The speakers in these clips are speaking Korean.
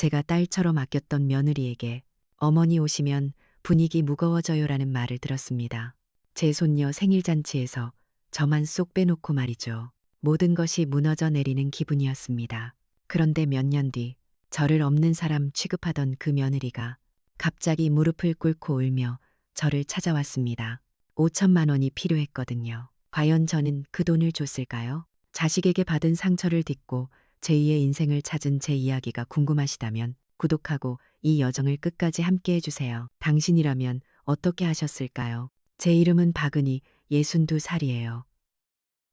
제가 딸처럼 아꼈던 며느리에게 어머니 오시면 분위기 무거워져요라는 말을 들었습니다. 제 손녀 생일잔치에서 저만 쏙 빼놓고 말이죠. 모든 것이 무너져 내리는 기분이었습니다. 그런데 몇 년 뒤 저를 없는 사람 취급하던 그 며느리가 갑자기 무릎을 꿇고 울며 저를 찾아왔습니다. 5천만 원이 필요했거든요. 과연 저는 그 돈을 줬을까요? 자식에게 받은 상처를 딛고 제2의 인생을 찾은 제 이야기가 궁금하시다면 구독하고 이 여정을 끝까지 함께 해주세요. 당신이라면 어떻게 하셨을까요? 제 이름은 박은희, 62살이에요.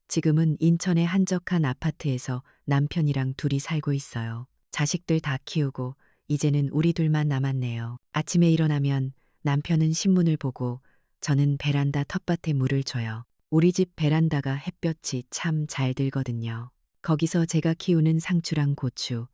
지금은 인천의 한적한 아파트에서 남편이랑 둘이 살고 있어요. 자식들 다 키우고 이제는 우리 둘만 남았네요. 아침에 일어나면 남편은 신문을 보고 저는 베란다 텃밭에 물을 줘요. 우리 집 베란다가 햇볕이 참 잘 들거든요. 거기서 제가 키우는 상추랑 고추,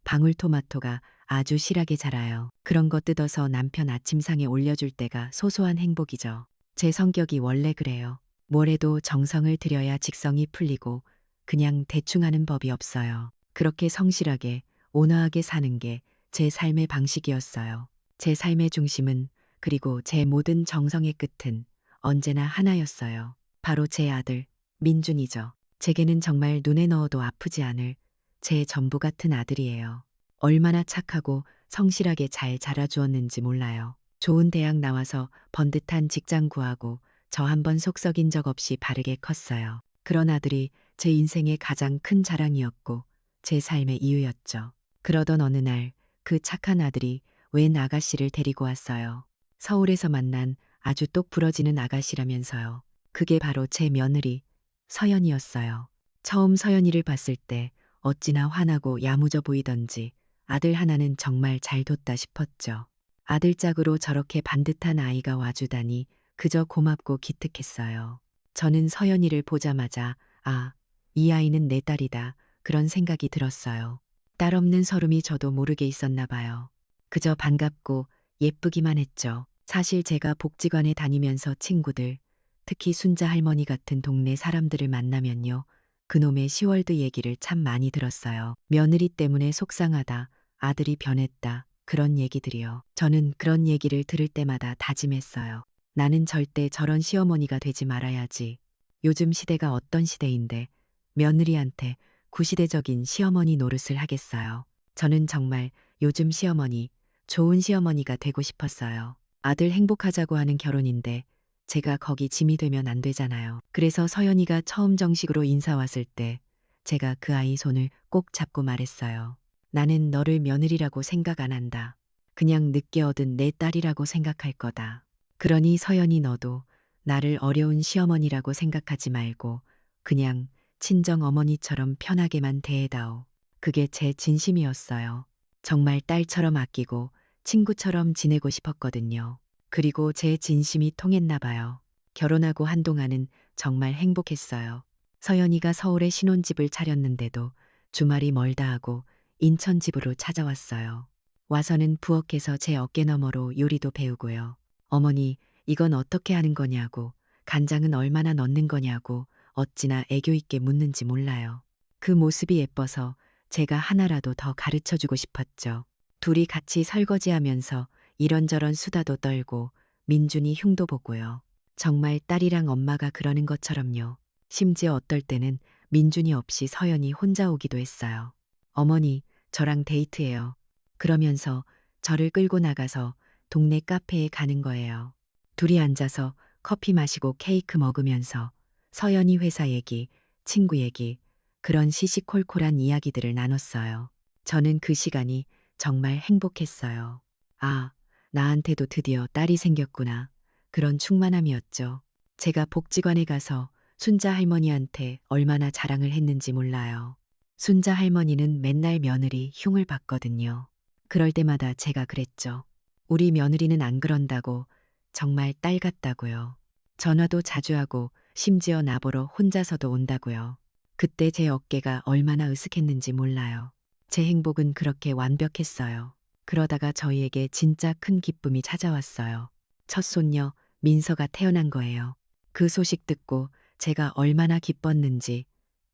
방울토마토가 아주 실하게 자라요. 그런 거 뜯어서 남편 아침상에 올려줄 때가 소소한 행복이죠. 제 성격이 원래 그래요. 뭘 해도 정성을 들여야 직성이 풀리고 그냥 대충 하는 법이 없어요. 그렇게 성실하게, 온화하게 사는 게 제 삶의 방식이었어요. 제 삶의 중심은, 그리고 제 모든 정성의 끝은 언제나 하나였어요. 바로 제 아들, 민준이죠. 제게는 정말 눈에 넣어도 아프지 않을 제 전부 같은 아들이에요. 얼마나 착하고 성실하게 잘 자라주었는지 몰라요. 좋은 대학 나와서 번듯한 직장 구하고 저 한 번 속 썩인 적 없이 바르게 컸어요. 그런 아들이 제 인생의 가장 큰 자랑이었고 제 삶의 이유였죠. 그러던 어느 날 그 착한 아들이 웬 아가씨를 데리고 왔어요. 서울에서 만난 아주 똑 부러지는 아가씨라면서요. 그게 바로 제 며느리 서연이었어요. 처음 서연이를 봤을 때 어찌나 환하고 야무져 보이던지 아들 하나는 정말 잘 뒀다 싶었죠. 아들 짝으로 저렇게 반듯한 아이가 와주다니 그저 고맙고 기특했어요. 저는 서연이를 보자마자 아, 이 아이는 내 딸이다, 그런 생각이 들었어요. 딸 없는 서름이 저도 모르게 있었나 봐요. 그저 반갑고 예쁘기만 했죠. 사실 제가 복지관에 다니면서 친구들, 특히 순자 할머니 같은 동네 사람들을 만나면요, 그놈의 시월드 얘기를 참 많이 들었어요. 며느리 때문에 속상하다, 아들이 변했다, 그런 얘기들이요. 저는 그런 얘기를 들을 때마다 다짐했어요. 나는 절대 저런 시어머니가 되지 말아야지. 요즘 시대가 어떤 시대인데 며느리한테 구시대적인 시어머니 노릇을 하겠어요. 저는 정말 요즘 시어머니, 좋은 시어머니가 되고 싶었어요. 아들 행복하자고 하는 결혼인데 제가 거기 짐이 되면 안 되잖아요. 그래서 서연이가 처음 정식으로 인사 왔을 때 제가 그 아이 손을 꼭 잡고 말했어요. 나는 너를 며느리라고 생각 안 한다. 그냥 늦게 얻은 내 딸이라고 생각할 거다. 그러니 서연이 너도 나를 어려운 시어머니라고 생각하지 말고 그냥 친정 어머니처럼 편하게만 대해다오. 그게 제 진심이었어요. 정말 딸처럼 아끼고 친구처럼 지내고 싶었거든요. 그리고 제 진심이 통했나 봐요. 결혼하고 한동안은 정말 행복했어요. 서연이가 서울에 신혼집을 차렸는데도 주말이 멀다 하고 인천 집으로 찾아왔어요. 와서는 부엌에서 제 어깨 너머로 요리도 배우고요. 어머니, 이건 어떻게 하는 거냐고, 간장은 얼마나 넣는 거냐고 어찌나 애교 있게 묻는지 몰라요. 그 모습이 예뻐서 제가 하나라도 더 가르쳐 주고 싶었죠. 둘이 같이 설거지하면서 이런저런 수다도 떨고 민준이 흉도 보고요. 정말 딸이랑 엄마가 그러는 것처럼요. 심지어 어떨 때는 민준이 없이 서연이 혼자 오기도 했어요. 어머니, 저랑 데이트해요. 그러면서 저를 끌고 나가서 동네 카페에 가는 거예요. 둘이 앉아서 커피 마시고 케이크 먹으면서 서연이 회사 얘기, 친구 얘기, 그런 시시콜콜한 이야기들을 나눴어요. 저는 그 시간이 정말 행복했어요. 아, 나한테도 드디어 딸이 생겼구나. 그런 충만함이었죠. 제가 복지관에 가서 순자 할머니한테 얼마나 자랑을 했는지 몰라요. 순자 할머니는 맨날 며느리 흉을 봤거든요. 그럴 때마다 제가 그랬죠. 우리 며느리는 안 그런다고, 정말 딸 같다고요. 전화도 자주 하고 심지어 나보러 혼자서도 온다고요. 그때 제 어깨가 얼마나 으슥했는지 몰라요. 제 행복은 그렇게 완벽했어요. 그러다가 저희에게 진짜 큰 기쁨이 찾아왔어요. 첫 손녀 민서가 태어난 거예요. 그 소식 듣고 제가 얼마나 기뻤는지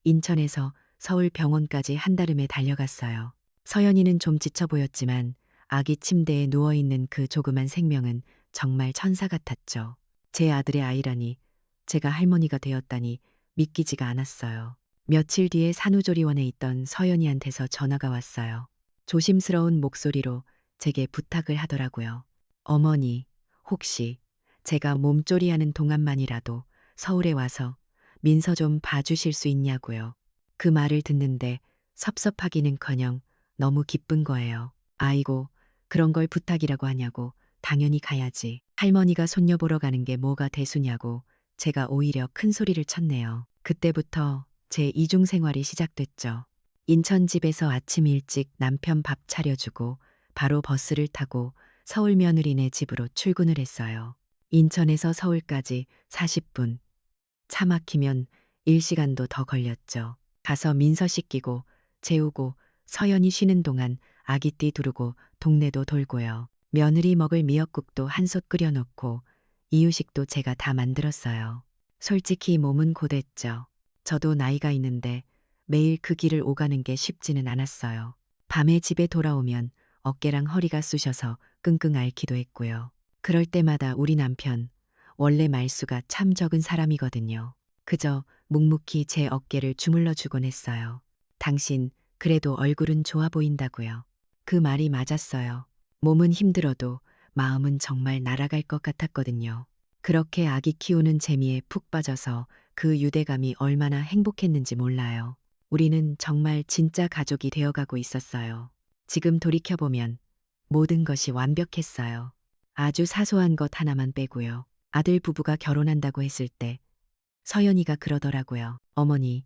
인천에서 서울 병원까지 한달음에 달려갔어요. 서연이는 좀 지쳐 보였지만 아기 침대에 누워있는 그 조그만 생명은 정말 천사 같았죠. 제 아들의 아이라니, 제가 할머니가 되었다니 믿기지가 않았어요. 며칠 뒤에 산후조리원에 있던 서연이한테서 전화가 왔어요. 조심스러운 목소리로 제게 부탁을 하더라고요. 어머니, 혹시 제가 몸조리하는 동안만이라도 서울에 와서 민서 좀 봐주실 수 있냐고요. 그 말을 듣는데 섭섭하기는커녕 너무 기쁜 거예요. 아이고, 그런 걸 부탁이라고 하냐고. 당연히 가야지. 할머니가 손녀 보러 가는 게 뭐가 대수냐고 제가 오히려 큰 소리를 쳤네요. 그때부터 제 이중 생활이 시작됐죠. 인천 집에서 아침 일찍 남편 밥 차려주고 바로 버스를 타고 서울 며느리네 집으로 출근을 했어요. 인천에서 서울까지 40분. 차 막히면 1시간도 더 걸렸죠. 가서 민서 씻기고 재우고 서연이 쉬는 동안 아기띠 두르고 동네도 돌고요. 며느리 먹을 미역국도 한솥 끓여놓고 이유식도 제가 다 만들었어요. 솔직히 몸은 고됐죠. 저도 나이가 있는데 매일 그 길을 오가는 게 쉽지는 않았어요. 밤에 집에 돌아오면 어깨랑 허리가 쑤셔서 끙끙 앓기도 했고요. 그럴 때마다 우리 남편, 원래 말수가 참 적은 사람이거든요. 그저 묵묵히 제 어깨를 주물러 주곤 했어요. 당신, 그래도 얼굴은 좋아 보인다고요. 그 말이 맞았어요. 몸은 힘들어도 마음은 정말 날아갈 것 같았거든요. 그렇게 아기 키우는 재미에 푹 빠져서 그 유대감이 얼마나 행복했는지 몰라요. 우리는 정말 진짜 가족이 되어가고 있었어요. 지금 돌이켜보면 모든 것이 완벽했어요. 아주 사소한 것 하나만 빼고요. 아들 부부가 결혼한다고 했을 때 서연이가 그러더라고요. 어머니,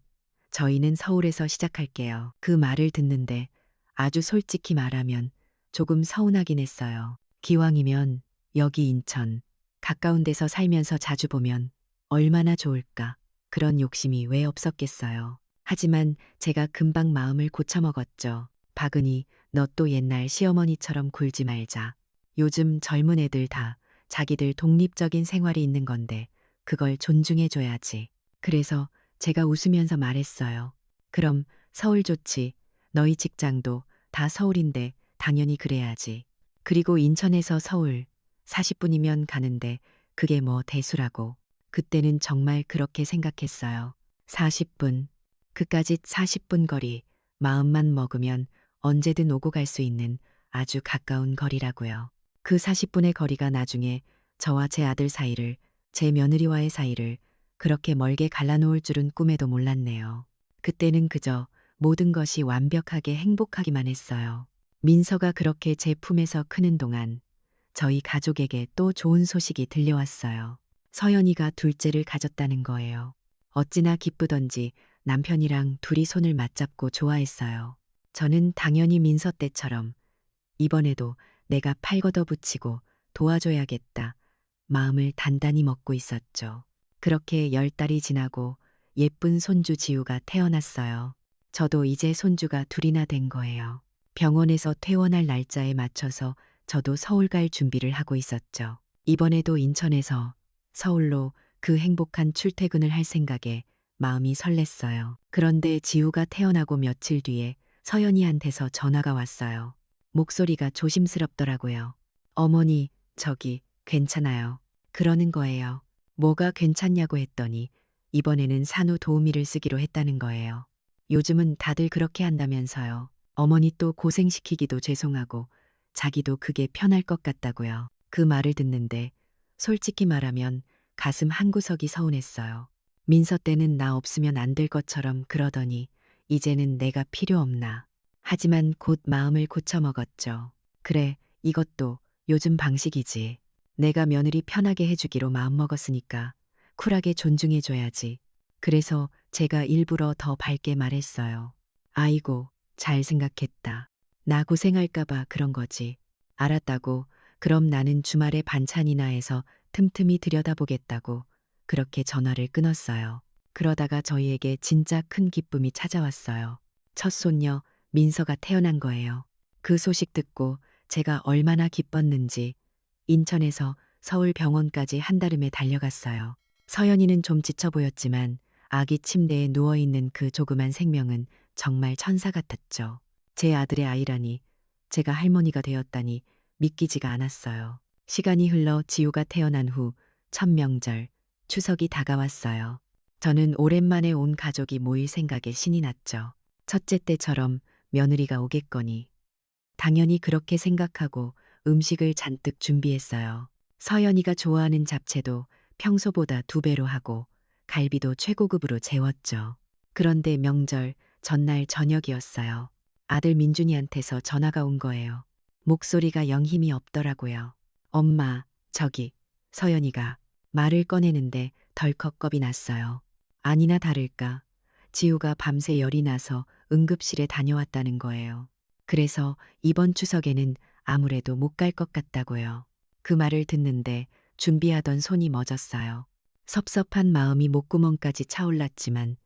저희는 서울에서 시작할게요. 그 말을 듣는데 아주 솔직히 말하면 조금 서운하긴 했어요. 기왕이면 여기 인천, 가까운 데서 살면서 자주 보면 얼마나 좋을까. 그런 욕심이 왜 없었겠어요. 하지만 제가 금방 마음을 고쳐먹었죠. 박은희, 너 또 옛날 시어머니처럼 굴지 말자. 요즘 젊은 애들 다 자기들 독립적인 생활이 있는 건데 그걸 존중해줘야지. 그래서 제가 웃으면서 말했어요. 그럼 서울 좋지. 너희 직장도 다 서울인데 당연히 그래야지. 그리고 인천에서 서울 40분이면 가는데 그게 뭐 대수라고. 그때는 정말 그렇게 생각했어요. 40분. 그까짓 40분 거리. 마음만 먹으면 언제든 오고 갈 수 있는 아주 가까운 거리라고요. 그 40분의 거리가 나중에 저와 제 아들 사이를, 제 며느리와의 사이를 그렇게 멀게 갈라놓을 줄은 꿈에도 몰랐네요. 그때는 그저 모든 것이 완벽하게 행복하기만 했어요. 민서가 그렇게 제 품에서 크는 동안 저희 가족에게 또 좋은 소식이 들려왔어요. 서연이가 둘째를 가졌다는 거예요. 어찌나 기쁘던지 남편이랑 둘이 손을 맞잡고 좋아했어요. 저는 당연히 민서 때처럼 이번에도 내가 팔 걷어붙이고 도와줘야겠다. 마음을 단단히 먹고 있었죠. 그렇게 10달이 지나고 예쁜 손주 지우가 태어났어요. 저도 이제 손주가 둘이나 된 거예요. 병원에서 퇴원할 날짜에 맞춰서 저도 서울 갈 준비를 하고 있었죠. 이번에도 인천에서 서울로 그 행복한 출퇴근을 할 생각에 마음이 설렜어요. 그런데 지우가 태어나고 며칠 뒤에 서연이한테서 전화가 왔어요. 목소리가 조심스럽더라고요. 어머니, 저기, 괜찮아요. 그러는 거예요. 뭐가 괜찮냐고 했더니 이번에는 산후 도우미를 쓰기로 했다는 거예요. 요즘은 다들 그렇게 한다면서요. 어머니 또 고생시키기도 죄송하고 자기도 그게 편할 것 같다고요. 그 말을 듣는데 솔직히 말하면 가슴 한구석이 서운했어요. 민서 때는 나 없으면 안 될 것처럼 그러더니 이제는 내가 필요 없나. 하지만 곧 마음을 고쳐먹었죠. 그래, 이것도 요즘 방식이지. 내가 며느리 편하게 해주기로 마음먹었으니까 쿨하게 존중해줘야지. 그래서 제가 일부러 더 밝게 말했어요. 아이고, 잘 생각했다. 나 고생할까봐 그런 거지. 알았다고. 그럼 나는 주말에 반찬이나 해서 틈틈이 들여다보겠다고 그렇게 전화를 끊었어요. 그러다가 저희에게 진짜 큰 기쁨이 찾아왔어요. 첫 손녀 민서가 태어난 거예요. 그 소식 듣고 제가 얼마나 기뻤는지 인천에서 서울 병원까지 한달음에 달려갔어요. 서연이는 좀 지쳐 보였지만 아기 침대에 누워있는 그 조그만 생명은 정말 천사 같았죠. 제 아들의 아이라니, 제가 할머니가 되었다니 믿기지가 않았어요. 시간이 흘러 지우가 태어난 후 첫 명절, 추석이 다가왔어요. 저는 오랜만에 온 가족이 모일 생각에 신이 났죠. 첫째 때처럼 며느리가 오겠거니. 당연히 그렇게 생각하고 음식을 잔뜩 준비했어요. 서연이가 좋아하는 잡채도 평소보다 2배로 하고 갈비도 최고급으로 재웠죠. 그런데 명절 전날 저녁이었어요. 아들 민준이한테서 전화가 온 거예요. 목소리가 영 힘이 없더라고요. 엄마, 저기, 서연이가 말을 꺼내는데 덜컥 겁이 났어요. 아니나 다를까. 지우가 밤새 열이 나서 응급실에 다녀왔다는 거예요. 그래서 이번 추석에는 아무래도 못 갈 것 같다고요. 그 말을 듣는데 준비하던 손이 멎었어요. 섭섭한 마음이 목구멍까지 차올랐지만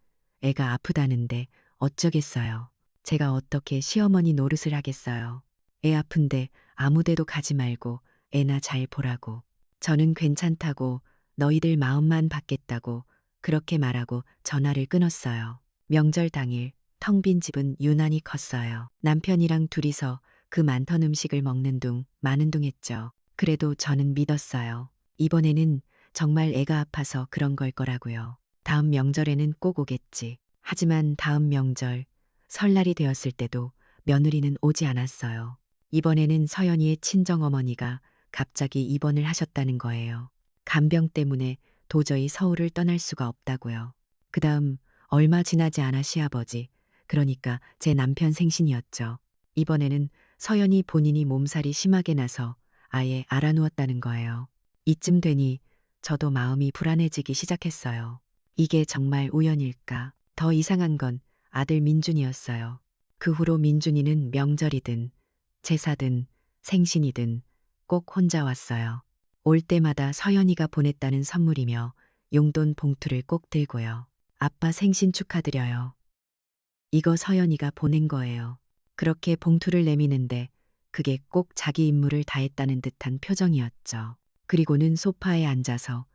애가 아프다는데 어쩌겠어요. 제가 어떻게 시어머니 노릇을 하겠어요. 애 아픈데 아무데도 가지 말고 애나 잘 보라고. 저는 괜찮다고 너희들 마음만 받겠다고 그렇게 말하고 전화를 끊었어요. 명절 당일 텅 빈 집은 유난히 컸어요. 남편이랑 둘이서 그 많던 음식을 먹는 둥 마는 둥 했죠. 그래도 저는 믿었어요. 이번에는 정말 애가 아파서 그런 걸 거라고요. 다음 명절에는 꼭 오겠지. 하지만 다음 명절, 설날이 되었을 때도 며느리는 오지 않았어요. 이번에는 서연이의 친정어머니가 갑자기 입원을 하셨다는 거예요. 간병 때문에 도저히 서울을 떠날 수가 없다고요. 그 다음 얼마 지나지 않아 시아버지, 그러니까 제 남편 생신이었죠. 이번에는 서연이 본인이 몸살이 심하게 나서 아예 알아누웠다는 거예요. 이쯤 되니 저도 마음이 불안해지기 시작했어요. 이게 정말 우연일까? 더 이상한 건 아들 민준이었어요. 그 후로 민준이는 명절이든 제사든 생신이든 꼭 혼자 왔어요. 올 때마다 서연이가 보냈다는 선물이며 용돈 봉투를 꼭 들고요. 아빠 생신 축하드려요. 이거 서연이가 보낸 거예요. 그렇게 봉투를 내미는데 그게 꼭 자기 임무를 다했다는 듯한 표정이었죠. 그리고는 소파에 앉아서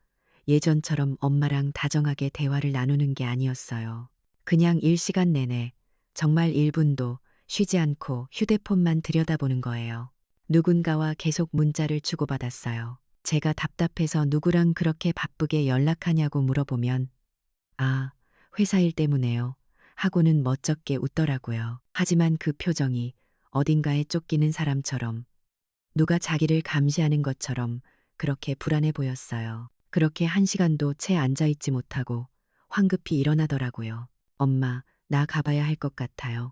예전처럼 엄마랑 다정하게 대화를 나누는 게 아니었어요. 그냥 일시간 내내 정말 1분도 쉬지 않고 휴대폰만 들여다보는 거예요. 누군가와 계속 문자를 주고받았어요. 제가 답답해서 누구랑 그렇게 바쁘게 연락하냐고 물어보면 아, 회사 일 때문에요. 하고는 멋쩍게 웃더라고요. 하지만 그 표정이 어딘가에 쫓기는 사람처럼 누가 자기를 감시하는 것처럼 그렇게 불안해 보였어요. 그렇게 1시간도 채 앉아있지 못하고 황급히 일어나더라고요. 엄마, 나 가봐야 할 것 같아요.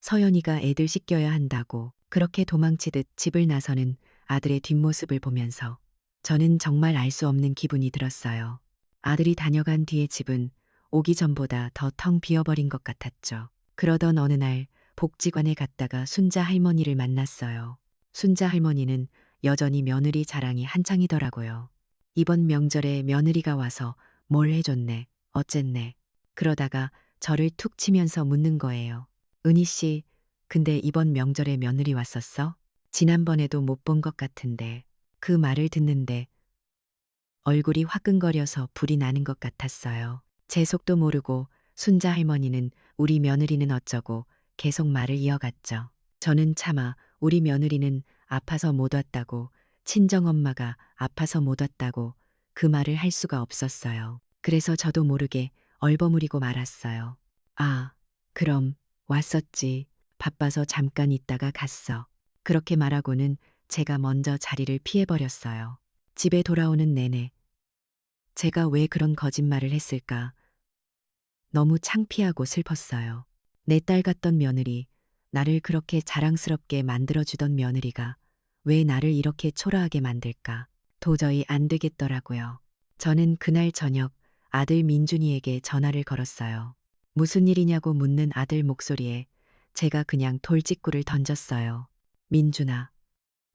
서연이가 애들 씻겨야 한다고 그렇게 도망치듯 집을 나서는 아들의 뒷모습을 보면서 저는 정말 알 수 없는 기분이 들었어요. 아들이 다녀간 뒤에 집은 오기 전보다 더 텅 비어버린 것 같았죠. 그러던 어느 날 복지관에 갔다가 순자 할머니를 만났어요. 순자 할머니는 여전히 며느리 자랑이 한창이더라고요. 이번 명절에 며느리가 와서 뭘 해줬네, 어쨌네. 그러다가 저를 툭 치면서 묻는 거예요. 은희 씨, 근데 이번 명절에 며느리 왔었어? 지난번에도 못 본 것 같은데. 그 말을 듣는데 얼굴이 화끈거려서 불이 나는 것 같았어요. 제 속도 모르고 순자 할머니는 우리 며느리는 어쩌고 계속 말을 이어갔죠. 저는 차마 우리 며느리는 아파서 못 왔다고, 친정엄마가 아파서 못 왔다고 그 말을 할 수가 없었어요. 그래서 저도 모르게 얼버무리고 말았어요. 아, 그럼 왔었지. 바빠서 잠깐 있다가 갔어. 그렇게 말하고는 제가 먼저 자리를 피해버렸어요. 집에 돌아오는 내내 제가 왜 그런 거짓말을 했을까? 너무 창피하고 슬펐어요. 내 딸 같던 며느리, 나를 그렇게 자랑스럽게 만들어주던 며느리가 왜 나를 이렇게 초라하게 만들까? 도저히 안 되겠더라고요. 저는 그날 저녁 아들 민준이에게 전화를 걸었어요. 무슨 일이냐고 묻는 아들 목소리에 제가 그냥 돌직구를 던졌어요. 민준아,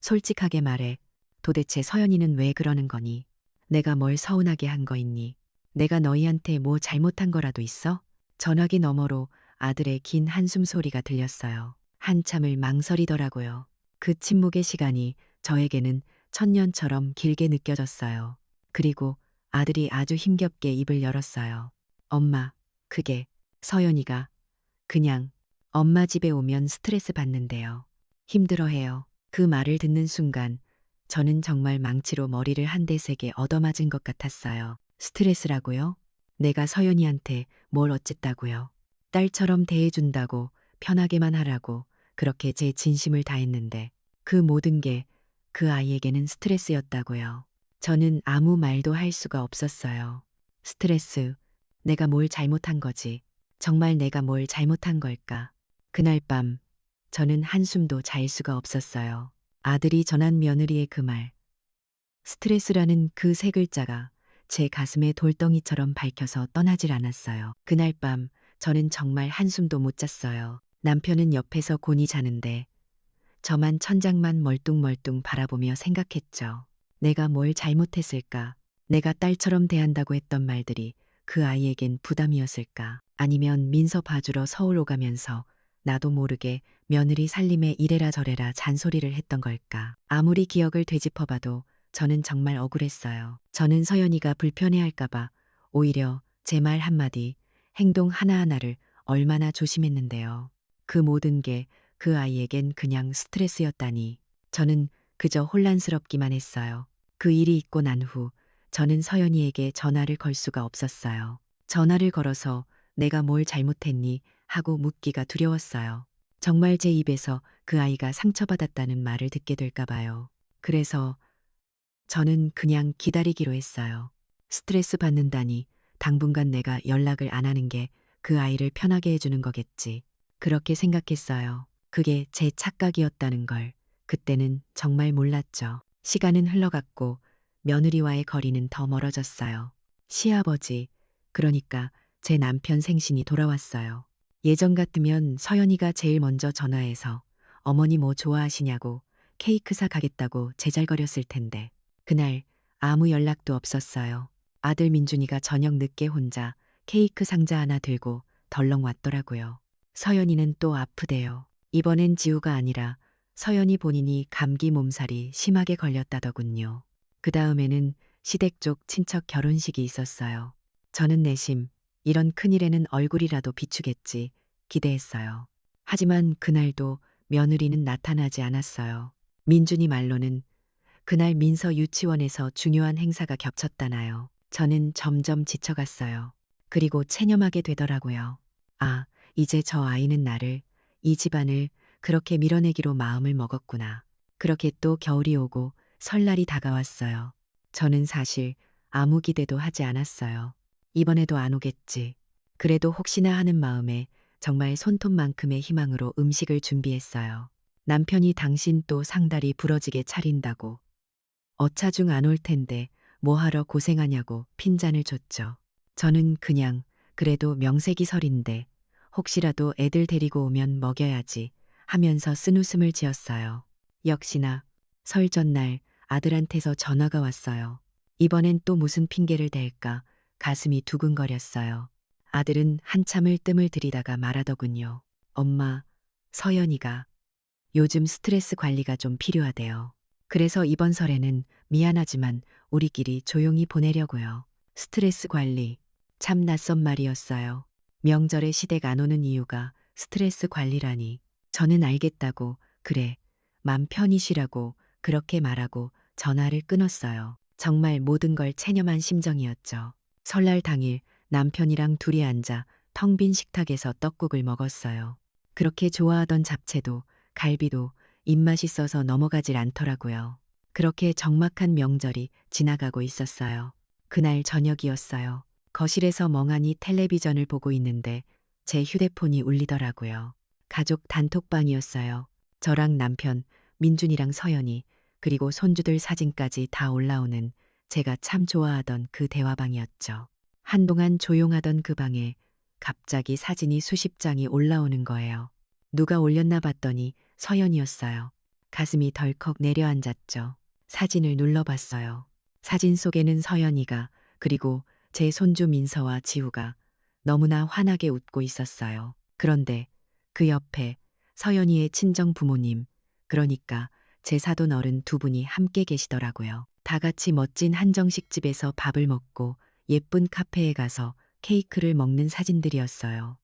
솔직하게 말해. 도대체 서연이는 왜 그러는 거니? 내가 뭘 서운하게 한 거 있니? 내가 너희한테 뭐 잘못한 거라도 있어? 전화기 너머로 아들의 긴 한숨 소리가 들렸어요. 한참을 망설이더라고요. 그 침묵의 시간이 저에게는 천년처럼 길게 느껴졌어요. 그리고 아들이 아주 힘겹게 입을 열었어요. 엄마, 그게 서연이가 그냥 엄마 집에 오면 스트레스 받는데요. 힘들어해요. 그 말을 듣는 순간 저는 정말 망치로 머리를 한 대 세게 얻어맞은 것 같았어요. 스트레스라고요? 내가 서연이한테 뭘 어쨌다고요? 딸처럼 대해준다고 편하게만 하라고 그렇게 제 진심을 다했는데 그 모든 게 그 아이에게는 스트레스였다고요. 저는 아무 말도 할 수가 없었어요. 스트레스, 내가 뭘 잘못한 거지. 정말 내가 뭘 잘못한 걸까? 그날 밤 저는 한숨도 잘 수가 없었어요. 아들이 전한 며느리의 그 말, 스트레스라는 그 세 글자가 제 가슴에 돌덩이처럼 밝혀서 떠나질 않았어요. 그날 밤 저는 정말 한숨도 못 잤어요. 남편은 옆에서 곤히 자는데 저만 천장만 멀뚱멀뚱 바라보며 생각했죠. 내가 뭘 잘못했을까? 내가 딸처럼 대한다고 했던 말들이 그 아이에겐 부담이었을까? 아니면 민서 봐주러 서울 오가면서 나도 모르게 며느리 살림에 이래라 저래라 잔소리를 했던 걸까? 아무리 기억을 되짚어봐도 저는 정말 억울했어요. 저는 서연이가 불편해할까봐 오히려 제 말 한마디, 행동 하나하나를 얼마나 조심했는데요. 그 모든 게 그 아이에겐 그냥 스트레스였다니. 저는 그저 혼란스럽기만 했어요. 그 일이 있고 난 후 저는 서연이에게 전화를 걸 수가 없었어요. 전화를 걸어서 내가 뭘 잘못했니 하고 묻기가 두려웠어요. 정말 제 입에서 그 아이가 상처받았다는 말을 듣게 될까 봐요. 그래서 저는 그냥 기다리기로 했어요. 스트레스 받는다니 당분간 내가 연락을 안 하는 게 그 아이를 편하게 해주는 거겠지. 그렇게 생각했어요. 그게 제 착각이었다는 걸 그때는 정말 몰랐죠. 시간은 흘러갔고 며느리와의 거리는 더 멀어졌어요. 시아버지, 그러니까 제 남편 생신이 돌아왔어요. 예전 같으면 서연이가 제일 먼저 전화해서 어머니 뭐 좋아하시냐고 케이크 사 가겠다고 제잘거렸을 텐데 그날 아무 연락도 없었어요. 아들 민준이가 저녁 늦게 혼자 케이크 상자 하나 들고 덜렁 왔더라고요. 서연이는 또 아프대요. 이번엔 지우가 아니라 서연이 본인이 감기 몸살이 심하게 걸렸다더군요. 그 다음에는 시댁 쪽 친척 결혼식이 있었어요. 저는 내심 이런 큰일에는 얼굴이라도 비추겠지 기대했어요. 하지만 그날도 며느리는 나타나지 않았어요. 민준이 말로는 그날 민서 유치원에서 중요한 행사가 겹쳤다나요. 저는 점점 지쳐갔어요. 그리고 체념하게 되더라고요. 아, 이제 저 아이는 나를, 이 집안을 그렇게 밀어내기로 마음을 먹었구나. 그렇게 또 겨울이 오고 설날이 다가왔어요. 저는 사실 아무 기대도 하지 않았어요. 이번에도 안 오겠지. 그래도 혹시나 하는 마음에 정말 손톱만큼의 희망으로 음식을 준비했어요. 남편이 당신 또 상다리 부러지게 차린다고. 어차중 안 올 텐데 뭐하러 고생하냐고 핀잔을 줬죠. 저는 그냥 그래도 명색이설인데 혹시라도 애들 데리고 오면 먹여야지 하면서 쓴웃음을 지었어요. 역시나 설 전날 아들한테서 전화가 왔어요. 이번엔 또 무슨 핑계를 댈까 가슴이 두근거렸어요. 아들은 한참을 뜸을 들이다가 말하더군요. 엄마, 서연이가 요즘 스트레스 관리가 좀 필요하대요. 그래서 이번 설에는 미안하지만 우리끼리 조용히 보내려고요. 스트레스 관리. 참 낯선 말이었어요. 명절에 시댁 안 오는 이유가 스트레스 관리라니. 저는 알겠다고, 그래, 맘 편히 쉬라고 그렇게 말하고 전화를 끊었어요. 정말 모든 걸 체념한 심정이었죠. 설날 당일 남편이랑 둘이 앉아 텅 빈 식탁에서 떡국을 먹었어요. 그렇게 좋아하던 잡채도 갈비도 입맛이 써서 넘어가질 않더라고요. 그렇게 적막한 명절이 지나가고 있었어요. 그날 저녁이었어요. 거실에서 멍하니 텔레비전을 보고 있는데 제 휴대폰이 울리더라고요. 가족 단톡방이었어요. 저랑 남편, 민준이랑 서연이, 그리고 손주들 사진까지 다 올라오는 제가 참 좋아하던 그 대화방이었죠. 한동안 조용하던 그 방에 갑자기 사진이 수십 장이 올라오는 거예요. 누가 올렸나 봤더니 서연이었어요. 가슴이 덜컥 내려앉았죠. 사진을 눌러봤어요. 사진 속에는 서연이가 그리고 제 손주 민서와 지우가 너무나 환하게 웃고 있었어요. 그런데 그 옆에 서연이의 친정 부모님, 그러니까 제 사돈 어른 두 분이 함께 계시더라고요. 다 같이 멋진 한정식 집에서 밥을 먹고 예쁜 카페에 가서 케이크를 먹는 사진들이었어요.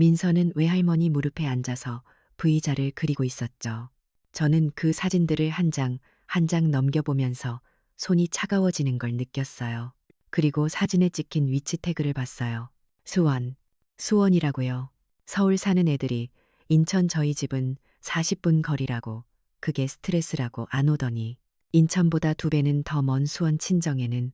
민서는 외할머니 무릎에 앉아서 V자를 그리고 있었죠. 저는 그 사진들을 한 장 한 장 넘겨보면서 손이 차가워지는 걸 느꼈어요. 그리고 사진에 찍힌 위치 태그를 봤어요. 수원. 수원이라고요. 서울 사는 애들이 인천 저희 집은 40분 거리라고 그게 스트레스라고 안 오더니 인천보다 2배는 더 먼 수원 친정에는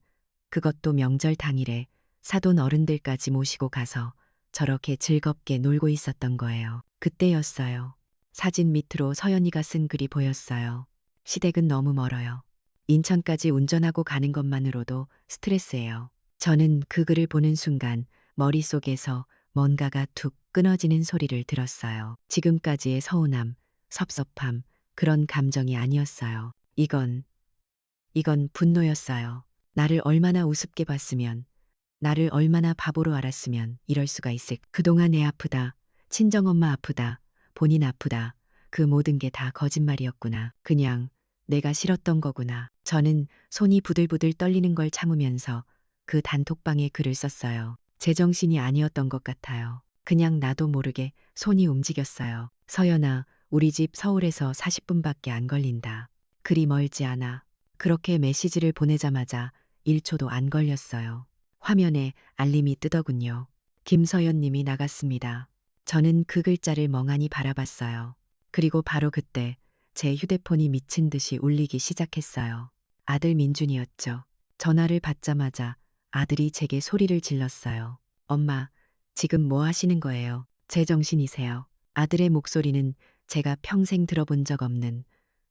그것도 명절 당일에 사돈 어른들까지 모시고 가서 저렇게 즐겁게 놀고 있었던 거예요. 그때였어요. 사진 밑으로 서연이가 쓴 글이 보였어요. 시댁은 너무 멀어요. 인천까지 운전하고 가는 것만으로도 스트레스예요. 저는 그 글을 보는 순간 머릿속에서 뭔가가 툭 끊어지는 소리를 들었어요. 지금까지의 서운함, 섭섭함, 그런 감정이 아니었어요. 이건 분노였어요. 나를 얼마나 우습게 봤으면, 나를 얼마나 바보로 알았으면 이럴 수가 있을. 그동안 애 아프다, 친정엄마 아프다, 본인 아프다, 그 모든 게 다 거짓말이었구나. 그냥 내가 싫었던 거구나. 저는 손이 부들부들 떨리는 걸 참으면서 그 단톡방에 글을 썼어요. 제정신이 아니었던 것 같아요. 그냥 나도 모르게 손이 움직였어요. 서연아, 우리 집 서울에서 40분밖에 안 걸린다. 그리 멀지 않아. 그렇게 메시지를 보내자마자 1초도 안 걸렸어요. 화면에 알림이 뜨더군요. 김서연 님이 나갔습니다. 저는 그 글자를 멍하니 바라봤어요. 그리고 바로 그때 제 휴대폰이 미친 듯이 울리기 시작했어요. 아들 민준이었죠. 전화를 받자마자 아들이 제게 소리를 질렀어요. 엄마, 지금 뭐 하시는 거예요? 제정신이세요? 아들의 목소리는 제가 평생 들어본 적 없는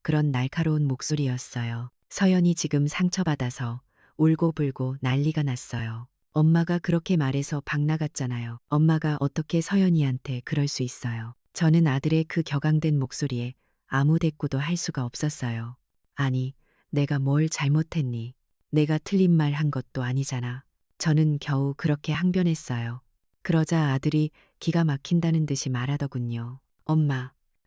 그런 날카로운 목소리였어요. 서연이 지금 상처받아서 울고불고 난리가 났어요. 엄마가 그렇게 말해서 박 나갔잖아요. 엄마가 어떻게 서연이한테 그럴 수 있어요. 저는 아들의 그 격앙된 목소리에 아무 대꾸도 할 수가 없었어요. 아니, 내가 뭘 잘못했니? 내가 틀린 말 한 것도 아니잖아. 저는 겨우 그렇게 항변했어요. 그러자 아들이 기가 막힌다는 듯이 말하더군요.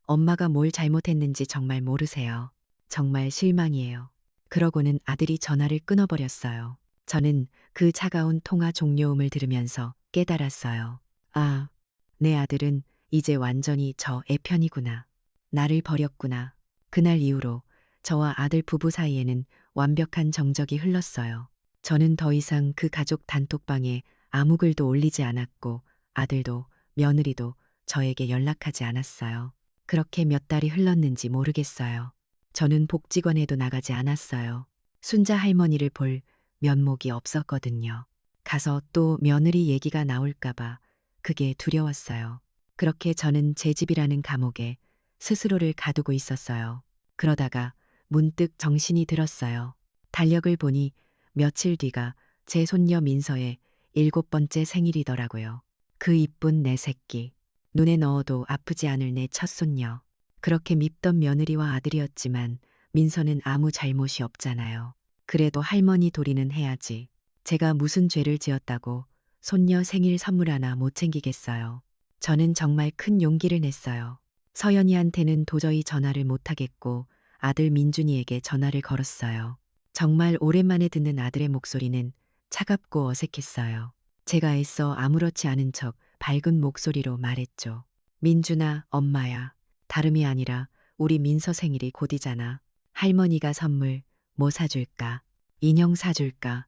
엄마가 뭘 잘못했는지 정말 모르세요. 정말 실망이에요. 그러고는 아들이 전화를 끊어버렸어요. 저는 그 차가운 통화 종료음을 들으면서 깨달았어요. 아, 내 아들은 이제 완전히 저 애 편이구나. 나를 버렸구나. 그날 이후로 저와 아들 부부 사이에는 완벽한 정적이 흘렀어요. 저는 더 이상 그 가족 단톡방에 아무 글도 올리지 않았고 아들도 며느리도 저에게 연락하지 않았어요. 그렇게 몇 달이 흘렀는지 모르겠어요. 저는 복지관에도 나가지 않았어요. 순자 할머니를 볼 면목이 없었거든요. 가서 또 며느리 얘기가 나올까봐 그게 두려웠어요. 그렇게 저는 제 집이라는 감옥에 스스로를 가두고 있었어요. 그러다가 문득 정신이 들었어요. 달력을 보니 며칠 뒤가 제 손녀 민서의 7번째 생일이더라고요. 그 이쁜 내 새끼. 눈에 넣어도 아프지 않을 내 첫손녀. 그렇게 밉던 며느리와 아들이었지만 민서는 아무 잘못이 없잖아요. 그래도 할머니 도리는 해야지. 제가 무슨 죄를 지었다고 손녀 생일 선물 하나 못 챙기겠어요. 저는 정말 큰 용기를 냈어요. 서연이한테는 도저히 전화를 못하겠고 아들 민준이에게 전화를 걸었어요. 정말 오랜만에 듣는 아들의 목소리는 차갑고 어색했어요. 제가 애써 아무렇지 않은 척 밝은 목소리로 말했죠. 민준아, 엄마야. 다름이 아니라 우리 민서 생일이 곧이잖아. 할머니가 선물 뭐 사줄까? 인형 사줄까?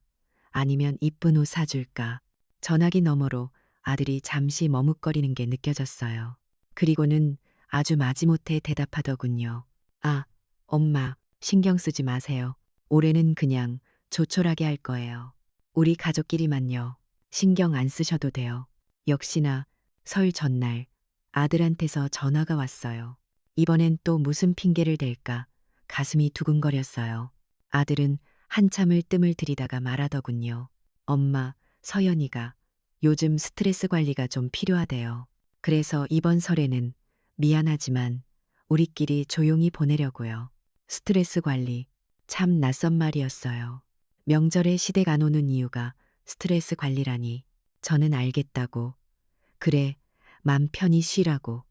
아니면 이쁜 옷 사줄까? 전화기 너머로 아들이 잠시 머뭇거리는 게 느껴졌어요. 그리고는 아주 마지못해 대답하더군요. 아, 엄마, 신경 쓰지 마세요. 올해는 그냥 조촐하게 할 거예요. 우리 가족끼리만요. 신경 안 쓰셔도 돼요. 역시나 설 전날 아들한테서 전화가 왔어요. 이번엔 또 무슨 핑계를 댈까 가슴이 두근거렸어요. 아들은 한참을 뜸을 들이다가 말하더군요. 엄마, 서연이가 요즘 스트레스 관리가 좀 필요하대요. 그래서 이번 설에는 미안하지만 우리끼리 조용히 보내려고요. 스트레스 관리, 참 낯선 말이었어요. 명절에 시댁 안 오는 이유가 스트레스 관리라니. 저는 알겠다고. 그래, 맘 편히 쉬라고.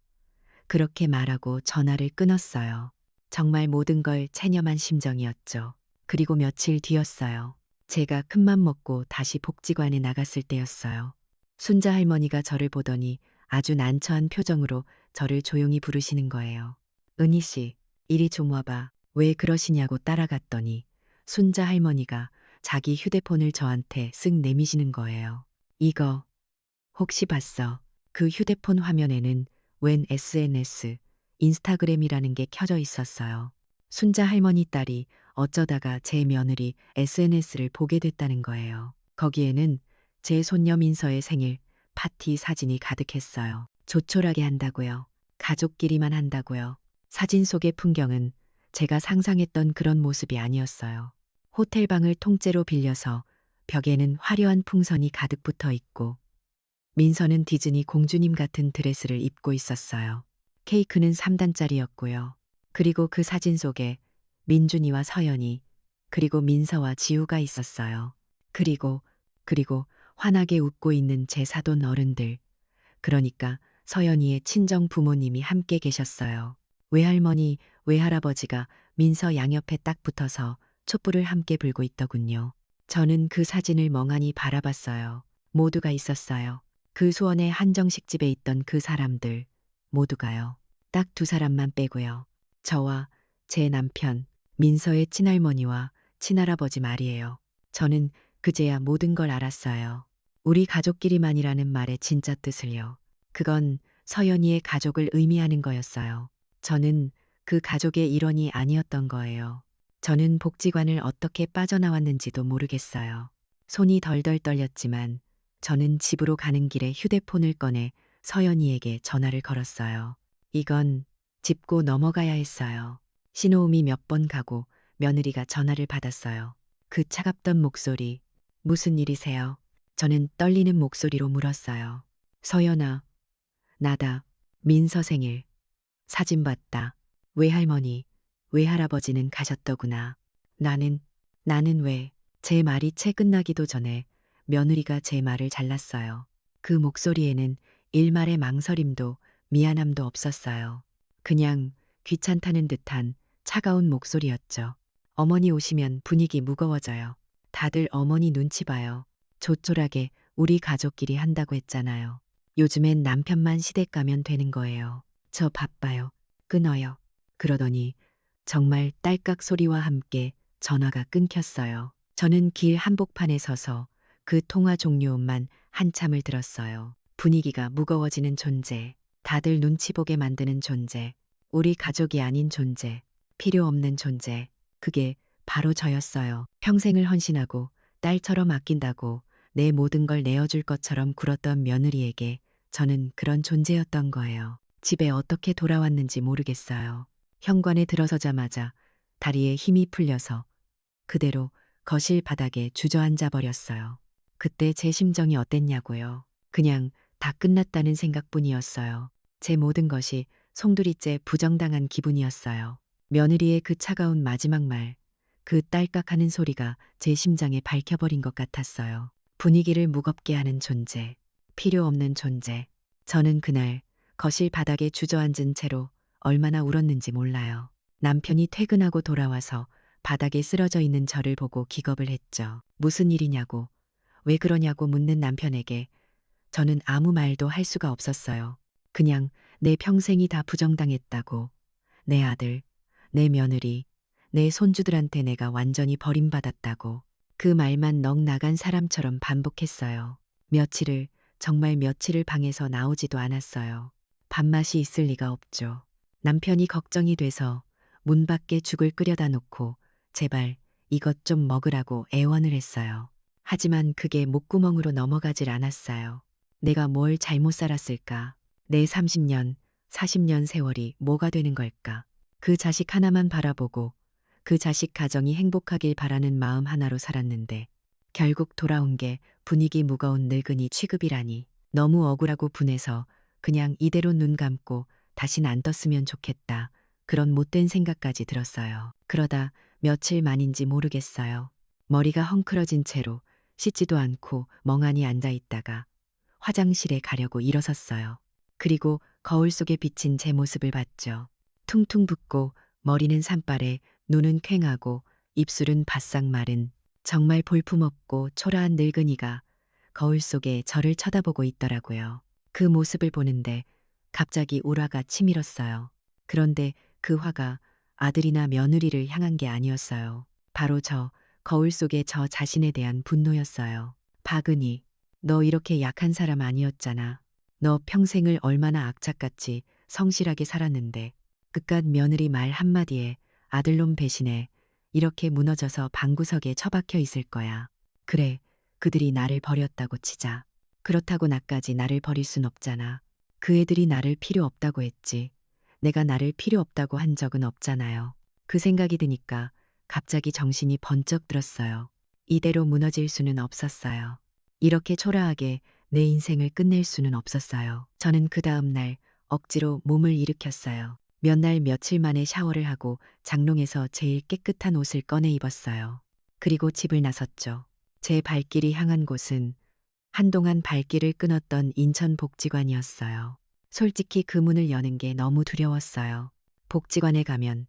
그렇게 말하고 전화를 끊었어요. 정말 모든 걸 체념한 심정이었죠. 그리고 며칠 뒤였어요. 제가 큰맘 먹고 다시 복지관에 나갔을 때였어요. 순자 할머니가 저를 보더니 아주 난처한 표정으로 저를 조용히 부르시는 거예요. 은희 씨, 이리 좀 와봐. 왜 그러시냐고 따라갔더니 순자 할머니가 자기 휴대폰을 저한테 쓱 내미시는 거예요. 이거 혹시 봤어? 그 휴대폰 화면에는 웬 SNS, 인스타그램이라는 게 켜져 있었어요. 순자 할머니 딸이 어쩌다가 제 며느리 SNS를 보게 됐다는 거예요. 거기에는 제 손녀 민서의 생일 파티 사진이 가득했어요. 조촐하게 한다고요. 가족끼리만 한다고요. 사진 속의 풍경은 제가 상상했던 그런 모습이 아니었어요. 호텔방을 통째로 빌려서 벽에는 화려한 풍선이 가득 붙어 있고 민서는 디즈니 공주님 같은 드레스를 입고 있었어요. 케이크는 3단짜리였고요. 그리고 그 사진 속에 민준이와 서연이 그리고 민서와 지우가 있었어요. 그리고 환하게 웃고 있는 제 사돈 어른들. 그러니까 서연이의 친정 부모님이 함께 계셨어요. 외할머니, 외할아버지가 민서 양옆에 딱 붙어서 촛불을 함께 불고 있더군요. 저는 그 사진을 멍하니 바라봤어요. 모두가 있었어요. 그 수원의 한정식 집에 있던 그 사람들 모두가요. 딱 두 사람만 빼고요. 저와 제 남편, 민서의 친할머니와 친할아버지 말이에요. 저는 그제야 모든 걸 알았어요. 우리 가족끼리만이라는 말의 진짜 뜻을요. 그건 서연이의 가족을 의미하는 거였어요. 저는 그 가족의 일원이 아니었던 거예요. 저는 복지관을 어떻게 빠져나왔는지도 모르겠어요. 손이 덜덜 떨렸지만 저는 집으로 가는 길에 휴대폰을 꺼내 서연이에게 전화를 걸었어요. 이건 짚고 넘어가야 했어요. 신호음이 몇 번 가고 며느리가 전화를 받았어요. 그 차갑던 목소리, 무슨 일이세요? 저는 떨리는 목소리로 물었어요. 서연아, 나다. 민서 생일. 사진 봤다. 외할머니, 외할아버지는 가셨더구나. 나는 왜? 제 말이 채 끝나기도 전에 며느리가 제 말을 잘랐어요. 그 목소리에는 일말의 망설임도 미안함도 없었어요. 그냥 귀찮다는 듯한 차가운 목소리였죠. 어머니 오시면 분위기 무거워져요. 다들 어머니 눈치 봐요. 조촐하게 우리 가족끼리 한다고 했잖아요. 요즘엔 남편만 시댁 가면 되는 거예요. 저 바빠요. 끊어요. 그러더니 정말 딸깍 소리와 함께 전화가 끊겼어요. 저는 길 한복판에 서서 그 통화 종료음만 한참을 들었어요. 분위기가 무거워지는 존재, 다들 눈치 보게 만드는 존재, 우리 가족이 아닌 존재, 필요 없는 존재. 그게 바로 저였어요. 평생을 헌신하고 딸처럼 아낀다고 내 모든 걸 내어줄 것처럼 굴었던 며느리에게 저는 그런 존재였던 거예요. 집에 어떻게 돌아왔는지 모르겠어요. 현관에 들어서자마자 다리에 힘이 풀려서 그대로 거실 바닥에 주저앉아 버렸어요. 그때 제 심정이 어땠냐고요. 그냥 다 끝났다는 생각뿐이었어요. 제 모든 것이 송두리째 부정당한 기분이었어요. 며느리의 그 차가운 마지막 말, 그 딸깍하는 소리가 제 심장에 밝혀버린 것 같았어요. 분위기를 무겁게 하는 존재, 필요 없는 존재. 저는 그날 거실 바닥에 주저앉은 채로 얼마나 울었는지 몰라요. 남편이 퇴근하고 돌아와서 바닥에 쓰러져 있는 저를 보고 기겁을 했죠. 무슨 일이냐고, 왜 그러냐고 묻는 남편에게 저는 아무 말도 할 수가 없었어요. 그냥 내 평생이 다 부정당했다고, 내 아들, 내 며느리, 내 손주들한테 내가 완전히 버림받았다고 그 말만 넋 나간 사람처럼 반복했어요. 정말 며칠을 방에서 나오지도 않았어요. 밥맛이 있을 리가 없죠. 남편이 걱정이 돼서 문 밖에 죽을 끓여다 놓고 제발 이것 좀 먹으라고 애원을 했어요. 하지만 그게 목구멍으로 넘어가질 않았어요. 내가 뭘 잘못 살았을까? 내 30년, 40년 세월이 뭐가 되는 걸까? 그 자식 하나만 바라보고 그 자식 가정이 행복하길 바라는 마음 하나로 살았는데 결국 돌아온 게 분위기 무거운 늙은이 취급이라니. 너무 억울하고 분해서 그냥 이대로 눈 감고 다신 안 떴으면 좋겠다. 그런 못된 생각까지 들었어요. 그러다 며칠 만인지 모르겠어요. 머리가 헝클어진 채로 씻지도 않고 멍하니 앉아 있다가 화장실에 가려고 일어섰어요. 그리고 거울 속에 비친 제 모습을 봤죠. 퉁퉁 붓고 머리는 산발에 눈은 퀭하고 입술은 바싹 마른 정말 볼품없고 초라한 늙은이가 거울 속에 저를 쳐다보고 있더라고요. 그 모습을 보는데 갑자기 울화가 치밀었어요. 그런데 그 화가 아들이나 며느리를 향한 게 아니었어요. 바로 거울 속의 저 자신에 대한 분노였어요. 박은희, 너 이렇게 약한 사람 아니었잖아. 너 평생을 얼마나 악착같이 성실하게 살았는데 그깟 며느리 말 한마디에 아들놈 배신에 이렇게 무너져서 방구석에 처박혀 있을 거야. 그래, 그들이 나를 버렸다고 치자. 그렇다고 나까지 나를 버릴 순 없잖아. 그 애들이 나를 필요 없다고 했지. 내가 나를 필요 없다고 한 적은 없잖아요. 그 생각이 드니까 갑자기 정신이 번쩍 들었어요. 이대로 무너질 수는 없었어요. 이렇게 초라하게 내 인생을 끝낼 수는 없었어요. 저는 그 다음 날 억지로 몸을 일으켰어요. 몇 날 며칠 만에 샤워를 하고 장롱에서 제일 깨끗한 옷을 꺼내 입었어요. 그리고 집을 나섰죠. 제 발길이 향한 곳은 한동안 발길을 끊었던 인천복지관이었어요. 솔직히 그 문을 여는 게 너무 두려웠어요. 복지관에 가면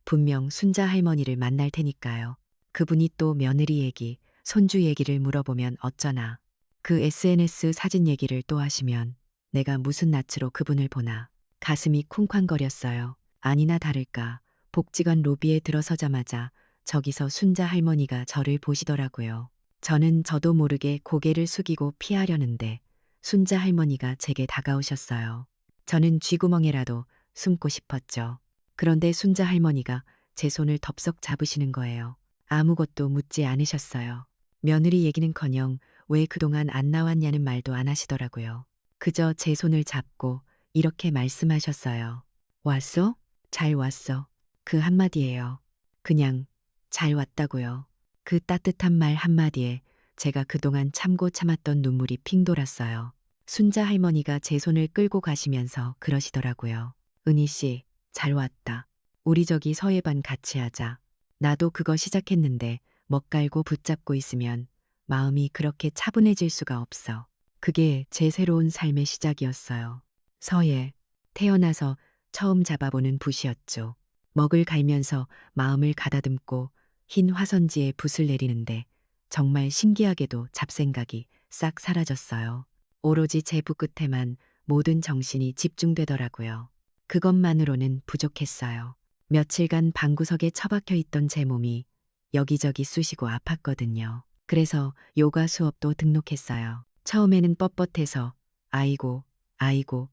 분명 순자 할머니를 만날 테니까요. 그분이 또 며느리 얘기, 손주 얘기를 물어보면 어쩌나. 그 SNS 사진 얘기를 또 하시면 내가 무슨 낯으로 그분을 보나. 가슴이 쿵쾅거렸어요. 아니나 다를까 복지관 로비에 들어서자마자 저기서 순자 할머니가 저를 보시더라고요. 저는 저도 모르게 고개를 숙이고 피하려는데 순자 할머니가 제게 다가오셨어요. 저는 쥐구멍에라도 숨고 싶었죠. 그런데 순자 할머니가 제 손을 덥석 잡으시는 거예요. 아무것도 묻지 않으셨어요. 며느리 얘기는커녕 왜 그동안 안 나왔냐는 말도 안 하시더라고요. 그저 제 손을 잡고 이렇게 말씀하셨어요. 왔어? 잘 왔어. 그 한마디예요. 그냥 잘 왔다고요. 그 따뜻한 말 한마디에 제가 그동안 참고 참았던 눈물이 핑 돌았어요. 순자 할머니가 제 손을 끌고 가시면서 그러시더라고요. 은희 씨, 잘 왔다. 우리 저기 서예반 같이 하자. 나도 그거 시작했는데 멋깔고 붙잡고 있으면 마음이 그렇게 차분해질 수가 없어. 그게 제 새로운 삶의 시작이었어요. 서예, 태어나서 처음 잡아보는 붓이었죠. 먹을 갈면서 마음을 가다듬고 흰 화선지에 붓을 내리는데 정말 신기하게도 잡생각이 싹 사라졌어요. 오로지 제 붓 끝에만 모든 정신이 집중되더라고요. 그것만으로는 부족했어요. 며칠간 방구석에 처박혀 있던 제 몸이 여기저기 쑤시고 아팠거든요. 그래서 요가 수업도 등록했어요. 처음에는 뻣뻣해서 아이고, 아이고,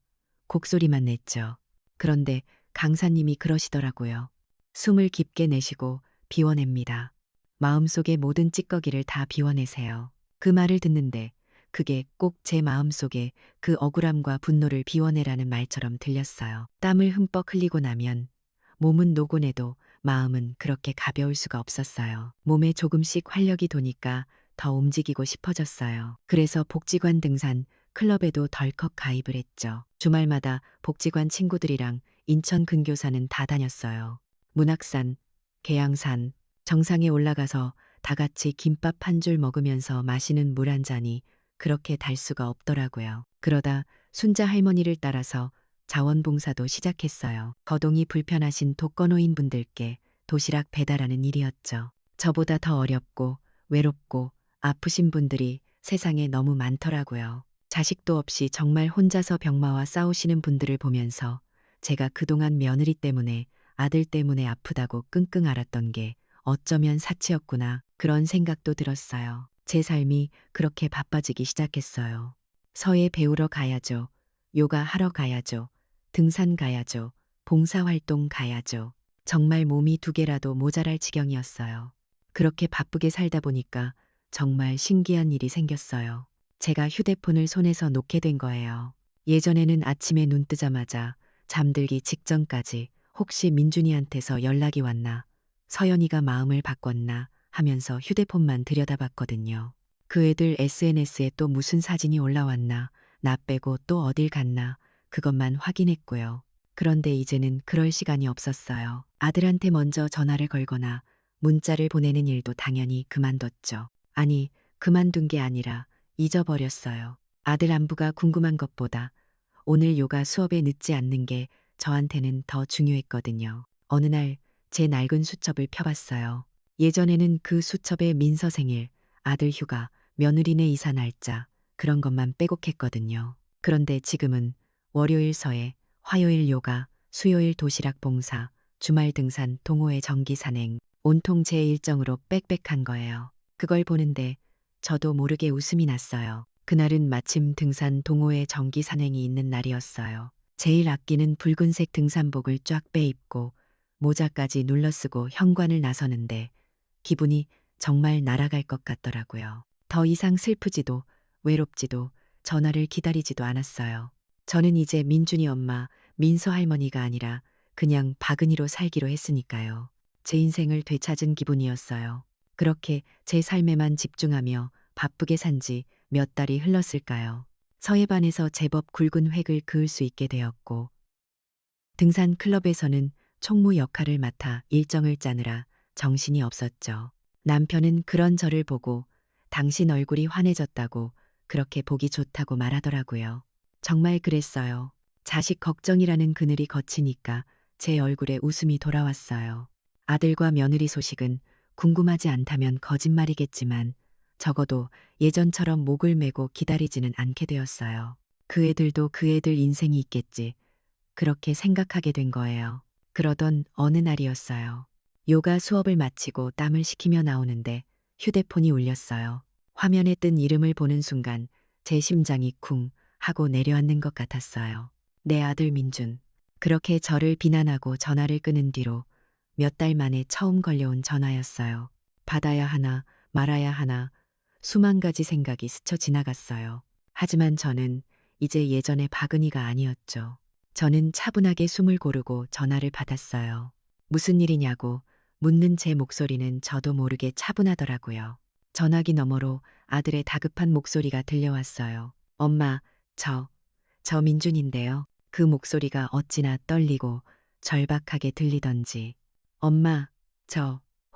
곡소리만 냈죠. 그런데 강사님이 그러시더라고요. 숨을 깊게 내쉬고 비워냅니다. 마음속의 모든 찌꺼기를 다 비워내세요. 그 말을 듣는데 그게 꼭 제 마음속에 그 억울함과 분노를 비워내라는 말처럼 들렸어요. 땀을 흠뻑 흘리고 나면 몸은 노곤해도 마음은 그렇게 가벼울 수가 없었어요. 몸에 조금씩 활력이 도니까 더 움직이고 싶어졌어요. 그래서 복지관 등산 클럽에도 덜컥 가입을 했죠. 주말마다 복지관 친구들이랑 인천 근교산은 다 다녔어요. 문학산, 계양산, 정상에 올라가서 다 같이 김밥 한 줄 먹으면서 마시는 물 한 잔이 그렇게 달 수가 없더라고요. 그러다 순자 할머니를 따라서 자원봉사도 시작했어요. 거동이 불편하신 독거노인 분들께 도시락 배달하는 일이었죠. 저보다 더 어렵고 외롭고 아프신 분들이 세상에 너무 많더라고요. 자식도 없이 정말 혼자서 병마와 싸우시는 분들을 보면서 제가 그동안 며느리 때문에 아들 때문에 아프다고 끙끙 앓았던 게 어쩌면 사치였구나 그런 생각도 들었어요. 제 삶이 그렇게 바빠지기 시작했어요. 서예 배우러 가야죠. 요가 하러 가야죠. 등산 가야죠. 봉사활동 가야죠. 정말 몸이 두 개라도 모자랄 지경이었어요. 그렇게 바쁘게 살다 보니까 정말 신기한 일이 생겼어요. 제가 휴대폰을 손에서 놓게 된 거예요. 예전에는 아침에 눈 뜨자마자 잠들기 직전까지 혹시 민준이한테서 연락이 왔나, 서연이가 마음을 바꿨나 하면서 휴대폰만 들여다봤거든요. 그 애들 SNS에 또 무슨 사진이 올라왔나, 나 빼고 또 어딜 갔나 그것만 확인했고요. 그런데 이제는 그럴 시간이 없었어요. 아들한테 먼저 전화를 걸거나 문자를 보내는 일도 당연히 그만뒀죠. 아니, 그만둔 게 아니라 잊어버렸어요. 아들 안부가 궁금한 것보다 오늘 요가 수업에 늦지 않는 게 저한테는 더 중요했거든요. 어느 날 제 낡은 수첩을 펴봤어요. 예전에는 그 수첩에 민서 생일, 아들 휴가, 며느리네 이사 날짜 그런 것만 빼곡했거든요. 그런데 지금은 월요일 서예, 화요일 요가, 수요일 도시락 봉사, 주말 등산, 동호회 정기 산행, 온통 제 일정으로 빽빽한 거예요. 그걸 보는데 저도 모르게 웃음이 났어요. 그날은 마침 등산 동호회 정기 산행이 있는 날이었어요. 제일 아끼는 붉은색 등산복을 쫙 빼입고 모자까지 눌러쓰고 현관을 나서는데 기분이 정말 날아갈 것 같더라고요. 더 이상 슬프지도 외롭지도 전화를 기다리지도 않았어요. 저는 이제 민준이 엄마, 민서 할머니가 아니라 그냥 바구니로 살기로 했으니까요. 제 인생을 되찾은 기분이었어요. 그렇게 제 삶에만 집중하며 바쁘게 산 지 몇 달이 흘렀을까요? 서예반에서 제법 굵은 획을 그을 수 있게 되었고, 등산 클럽에서는 총무 역할을 맡아 일정을 짜느라 정신이 없었죠. 남편은 그런 저를 보고 당신 얼굴이 환해졌다고 그렇게 보기 좋다고 말하더라고요. 정말 그랬어요. 자식 걱정이라는 그늘이 거치니까 제 얼굴에 웃음이 돌아왔어요. 아들과 며느리 소식은 궁금하지 않다면 거짓말이겠지만 적어도 예전처럼 목을 메고 기다리지는 않게 되었어요. 그 애들도 그 애들 인생이 있겠지. 그렇게 생각하게 된 거예요. 그러던 어느 날이었어요. 요가 수업을 마치고 땀을 식히며 나오는데 휴대폰이 울렸어요. 화면에 뜬 이름을 보는 순간 제 심장이 쿵 하고 내려앉는 것 같았어요. 내 아들 민준. 그렇게 저를 비난하고 전화를 끊은 뒤로 몇 달 만에 처음 걸려온 전화였어요. 받아야 하나 말아야 하나 수만 가지 생각이 스쳐 지나갔어요. 하지만 저는 이제 예전의 바그니가 아니었죠. 저는 차분하게 숨을 고르고 전화를 받았어요. 무슨 일이냐고 묻는 제 목소리는 저도 모르게 차분하더라고요. 전화기 너머로 아들의 다급한 목소리가 들려왔어요. 엄마, 저 민준인데요. 그 목소리가 어찌나 떨리고 절박하게 들리던지. 엄마,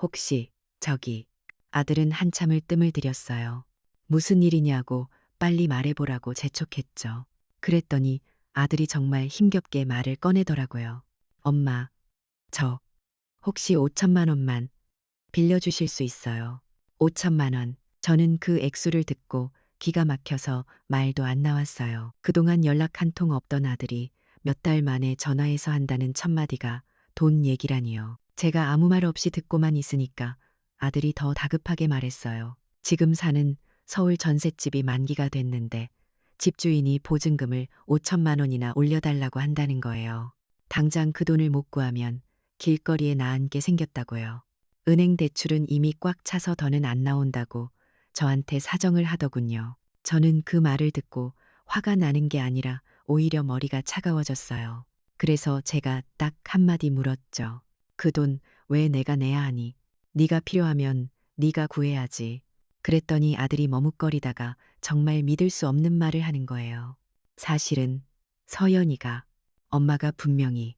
혹시 저기. 아들은 한참을 뜸을 들였어요. 무슨 일이냐고 빨리 말해보라고 재촉했죠. 그랬더니 아들이 정말 힘겹게 말을 꺼내더라고요. 엄마, 저 혹시 5천만 원만 빌려주실 수 있어요. 5천만 원. 저는 그 액수를 듣고 기가 막혀서 말도 안 나왔어요. 그동안 연락 한 통 없던 아들이 몇 달 만에 전화해서 한다는 첫마디가 돈 얘기라니요. 제가 아무 말 없이 듣고만 있으니까 아들이 더 다급하게 말했어요. 지금 사는 서울 전셋집이 만기가 됐는데 집주인이 보증금을 5천만 원이나 올려달라고 한다는 거예요. 당장 그 돈을 못 구하면 길거리에 나앉게 생겼다고요. 은행 대출은 이미 꽉 차서 더는 안 나온다고 저한테 사정을 하더군요. 저는 그 말을 듣고 화가 나는 게 아니라 오히려 머리가 차가워졌어요. 그래서 제가 딱 한마디 물었죠. 그 돈 왜 내가 내야 하니? 네가 필요하면 네가 구해야지. 그랬더니 아들이 머뭇거리다가 정말 믿을 수 없는 말을 하는 거예요. 사실은 서연이가 엄마가 분명히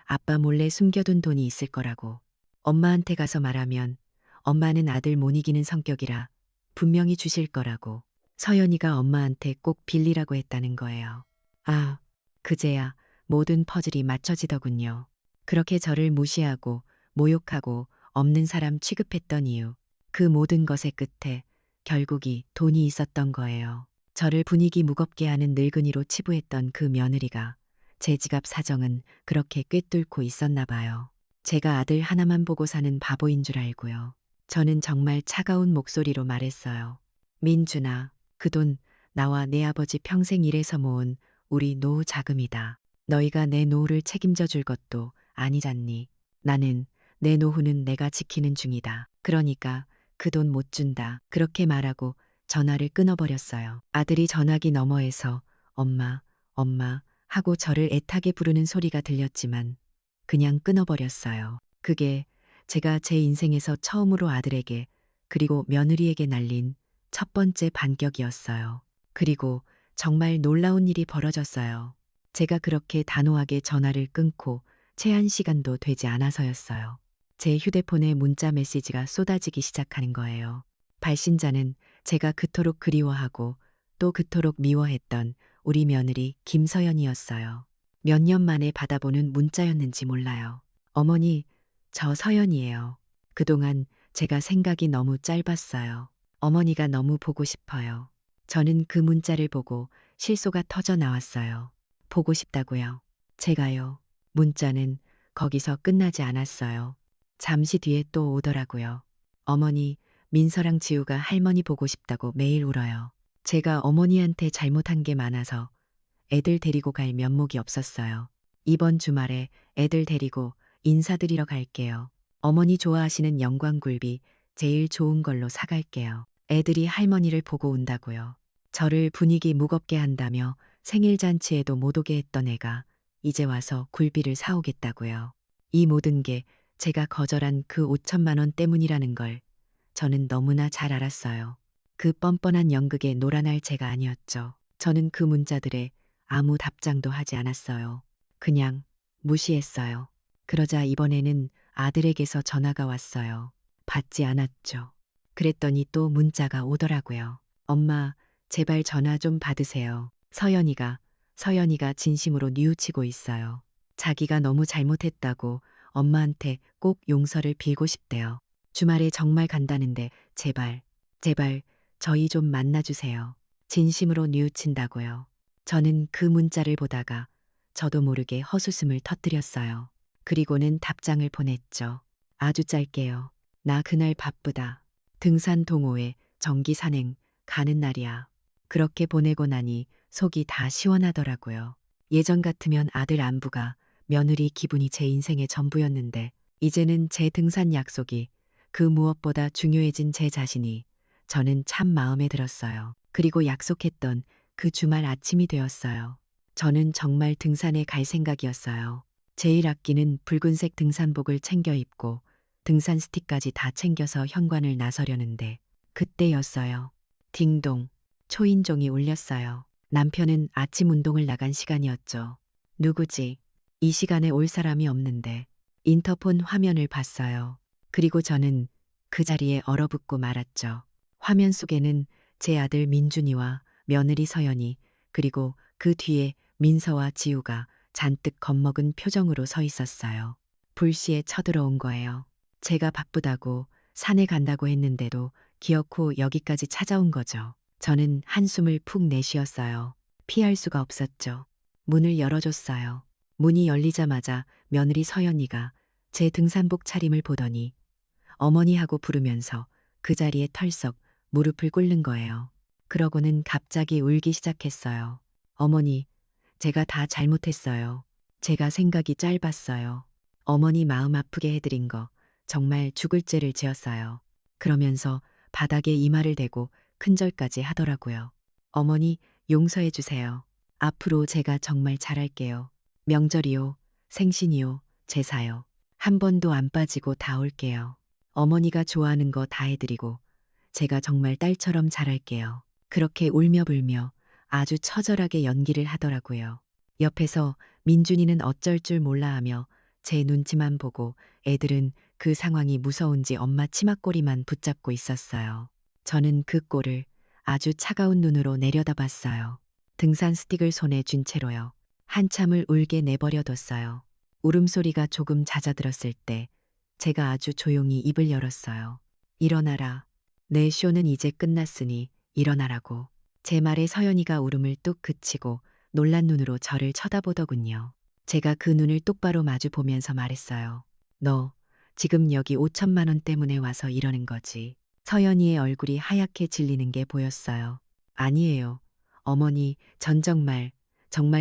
아빠 몰래 숨겨둔 돈이 있을 거라고. 엄마한테 가서 말하면 엄마는 아들 못 이기는 성격이라 분명히 주실 거라고. 서연이가 엄마한테 꼭 빌리라고 했다는 거예요. 아, 그제야 모든 퍼즐이 맞춰지더군요. 그렇게 저를 무시하고 모욕하고 없는 사람 취급했던 이유. 그 모든 것의 끝에 결국이 돈이 있었던 거예요. 저를 분위기 무겁게 하는 늙은이로 치부했던 그 며느리가 제 지갑 사정은 그렇게 꿰뚫고 있었나 봐요. 제가 아들 하나만 보고 사는 바보인 줄 알고요. 저는 정말 차가운 목소리로 말했어요. 민준아, 그 돈 나와 내 아버지 평생 일해서 모은 우리 노후 자금이다. 너희가 내 노후를 책임져 줄 것도 아니잖니. 나는 내 노후는 내가 지키는 중이다. 그러니까 그 돈 못 준다. 그렇게 말하고 전화를 끊어버렸어요. 아들이 전화기 너머에서 엄마, 엄마 하고 저를 애타게 부르는 소리가 들렸지만 그냥 끊어버렸어요. 그게 제가 제 인생에서 처음으로 아들에게 그리고 며느리에게 날린 첫 번째 반격이었어요. 그리고 정말 놀라운 일이 벌어졌어요. 제가 그렇게 단호하게 전화를 끊고 채한 시간도 되지 않아서였어요. 제 휴대폰에 문자 메시지가 쏟아지기 시작하는 거예요. 발신자는 제가 그토록 그리워하고 또 그토록 미워했던 우리 며느리 김서연이었어요. 몇 년 만에 받아보는 문자였는지 몰라요. 어머니, 저 서연이에요. 그동안 제가 생각이 너무 짧았어요. 어머니가 너무 보고 싶어요. 저는 그 문자를 보고 실소가 터져 나왔어요. 보고 싶다고요. 제가요. 문자는 거기서 끝나지 않았어요. 잠시 뒤에 또 오더라고요. 어머니, 민서랑 지우가 할머니 보고 싶다고 매일 울어요. 제가 어머니한테 잘못한 게 많아서 애들 데리고 갈 면목이 없었어요. 이번 주말에 애들 데리고 인사드리러 갈게요. 어머니 좋아하시는 영광굴비 제일 좋은 걸로 사갈게요. 애들이 할머니를 보고 온다고요. 저를 분위기 무겁게 한다며 생일 잔치에도 못 오게 했던 애가 이제 와서 굴비를 사오겠다고요. 이 모든 게 제가 거절한 그 5천만 원 때문이라는 걸 저는 너무나 잘 알았어요. 그 뻔뻔한 연극에 놀아날 제가 아니었죠. 저는 그 문자들에 아무 답장도 하지 않았어요. 그냥 무시했어요. 그러자 이번에는 아들에게서 전화가 왔어요. 받지 않았죠. 그랬더니 또 문자가 오더라고요. 엄마, 제발 전화 좀 받으세요. 서연이가 진심으로 뉘우치고 있어요. 자기가 너무 잘못했다고 엄마한테 꼭 용서를 빌고 싶대요. 주말에 정말 간다는데 제발 저희 좀 만나주세요. 진심으로 뉘우친다고요. 저는 그 문자를 보다가 저도 모르게 헛웃음을 터뜨렸어요. 그리고는 답장을 보냈죠. 아주 짧게요. 나 그날 바쁘다. 등산 동호회 정기 산행 가는 날이야. 그렇게 보내고 나니 속이 다 시원하더라고요. 예전 같으면 아들 안부가 며느리 기분이 제 인생의 전부였는데 이제는 제 등산 약속이 그 무엇보다 중요해진 제 자신이 저는 참 마음에 들었어요. 그리고 약속했던 그 주말 아침이 되었어요. 저는 정말 등산에 갈 생각이었어요. 제일 아끼는 붉은색 등산복을 챙겨 입고 등산 스틱까지 다 챙겨서 현관을 나서려는데 그때였어요. 딩동. 초인종이 울렸어요. 남편은 아침 운동을 나간 시간이었죠. 누구지? 이 시간에 올 사람이 없는데 인터폰 화면을 봤어요. 그리고 저는 그 자리에 얼어붙고 말았죠. 화면 속에는 제 아들 민준이와 며느리 서연이 그리고 그 뒤에 민서와 지우가 잔뜩 겁먹은 표정으로 서 있었어요. 불시에 쳐들어온 거예요. 제가 바쁘다고 산에 간다고 했는데도 기어코 여기까지 찾아온 거죠. 저는 한숨을 푹 내쉬었어요. 피할 수가 없었죠. 문을 열어줬어요. 문이 열리자마자 며느리 서연이가 제 등산복 차림을 보더니 어머니 하고 부르면서 그 자리에 털썩 무릎을 꿇는 거예요. 그러고는 갑자기 울기 시작했어요. 어머니, 제가 다 잘못했어요. 제가 생각이 짧았어요. 어머니 마음 아프게 해드린 거 정말 죽을 죄를 지었어요. 그러면서 바닥에 이마를 대고 큰절까지 하더라고요. 어머니, 용서해 주세요. 앞으로 제가 정말 잘할게요. 명절이요, 생신이요, 제사요. 한 번도 안 빠지고 다 올게요. 어머니가 좋아하는 거 다 해드리고 제가 정말 딸처럼 잘할게요. 그렇게 울며 불며 아주 처절하게 연기를 하더라고요. 옆에서 민준이는 어쩔 줄 몰라 하며 제 눈치만 보고 애들은 그 상황이 무서운지 엄마 치마꼬리만 붙잡고 있었어요. 저는 그 꼴을 아주 차가운 눈으로 내려다봤어요. 등산 스틱을 손에 쥔 채로요. 한참을 울게 내버려뒀어요. 울음소리가 조금 잦아들었을 때 제가 아주 조용히 입을 열었어요. 일어나라. 내 쇼는 이제 끝났으니 일어나라고. 제 말에 서연이가 울음을 뚝 그치고 놀란 눈으로 저를 쳐다보더군요. 제가 그 눈을 똑바로 마주 보면서 말했어요. 너 지금 여기 5천만 원 때문에 와서 이러는 거지. 서연이의 얼굴이 하얗게 질리는 게 보였어요. 아니에요. 어머니, 전 정말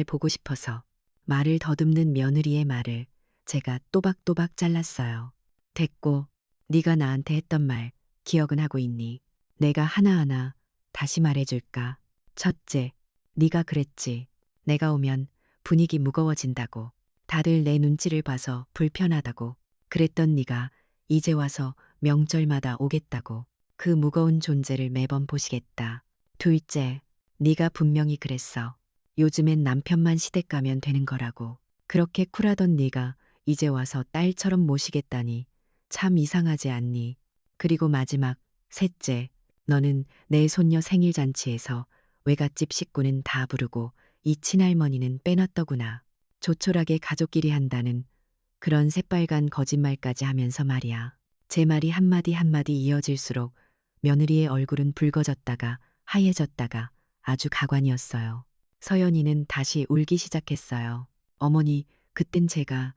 보고 싶어서. 말을 더듬는 며느리의 말을 제가 또박또박 잘랐어요. 됐고, 네가 나한테 했던 말 기억은 하고 있니? 내가 하나하나 다시 말해줄까? 첫째, 네가 그랬지. 내가 오면 분위기 무거워진다고. 다들 내 눈치를 봐서 불편하다고. 그랬던 네가 이제 와서 명절마다 오겠다고. 그 무거운 존재를 매번 보시겠다. 둘째, 네가 분명히 그랬어. 요즘엔 남편만 시댁 가면 되는 거라고. 그렇게 쿨하던 네가 이제 와서 딸처럼 모시겠다니 참 이상하지 않니? 그리고 마지막, 셋째, 너는 내 손녀 생일 잔치에서 외갓집 식구는 다 부르고 이 친할머니는 빼놨더구나. 조촐하게 가족끼리 한다는 그런 새빨간 거짓말까지 하면서 말이야. 제 말이 한마디 한마디 이어질수록 며느리의 얼굴은 붉어졌다가 하얘졌다가 아주 가관이었어요. 서연이는 다시 울기 시작했어요. 어머니, 그땐 제가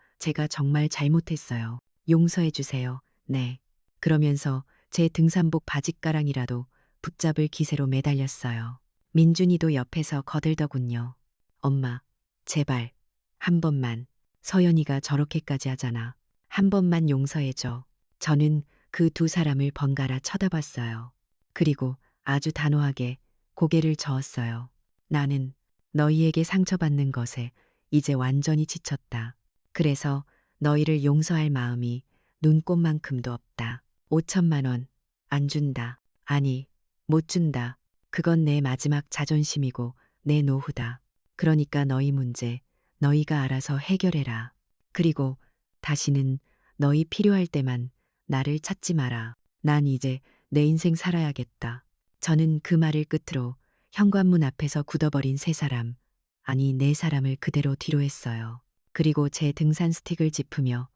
정말 잘못했어요. 용서해 주세요. 네. 그러면서 제 등산복 바짓가랑이라도 붙잡을 기세로 매달렸어요. 민준이도 옆에서 거들더군요. 엄마, 제발, 한 번만. 서연이가 저렇게까지 하잖아. 한 번만 용서해줘. 저는 그 두 사람을 번갈아 쳐다봤어요. 그리고 아주 단호하게 고개를 저었어요. 나는 너희에게 상처받는 것에 이제 완전히 지쳤다. 그래서 너희를 용서할 마음이 눈꼽만큼도 없다. 5천만 원 안 준다. 아니, 못 준다. 그건 내 마지막 자존심이고 내 노후다. 그러니까 너희 문제 너희가 알아서 해결해라. 그리고 다시는 너희 필요할 때만 나를 찾지 마라. 난 이제 내 인생 살아야겠다. 저는 그 말을 끝으로 현관문 앞에서 굳어버린 세 사람, 아니 네 사람을 그대로 뒤로 했어요. 그리고 제 등산 스틱을 짚으며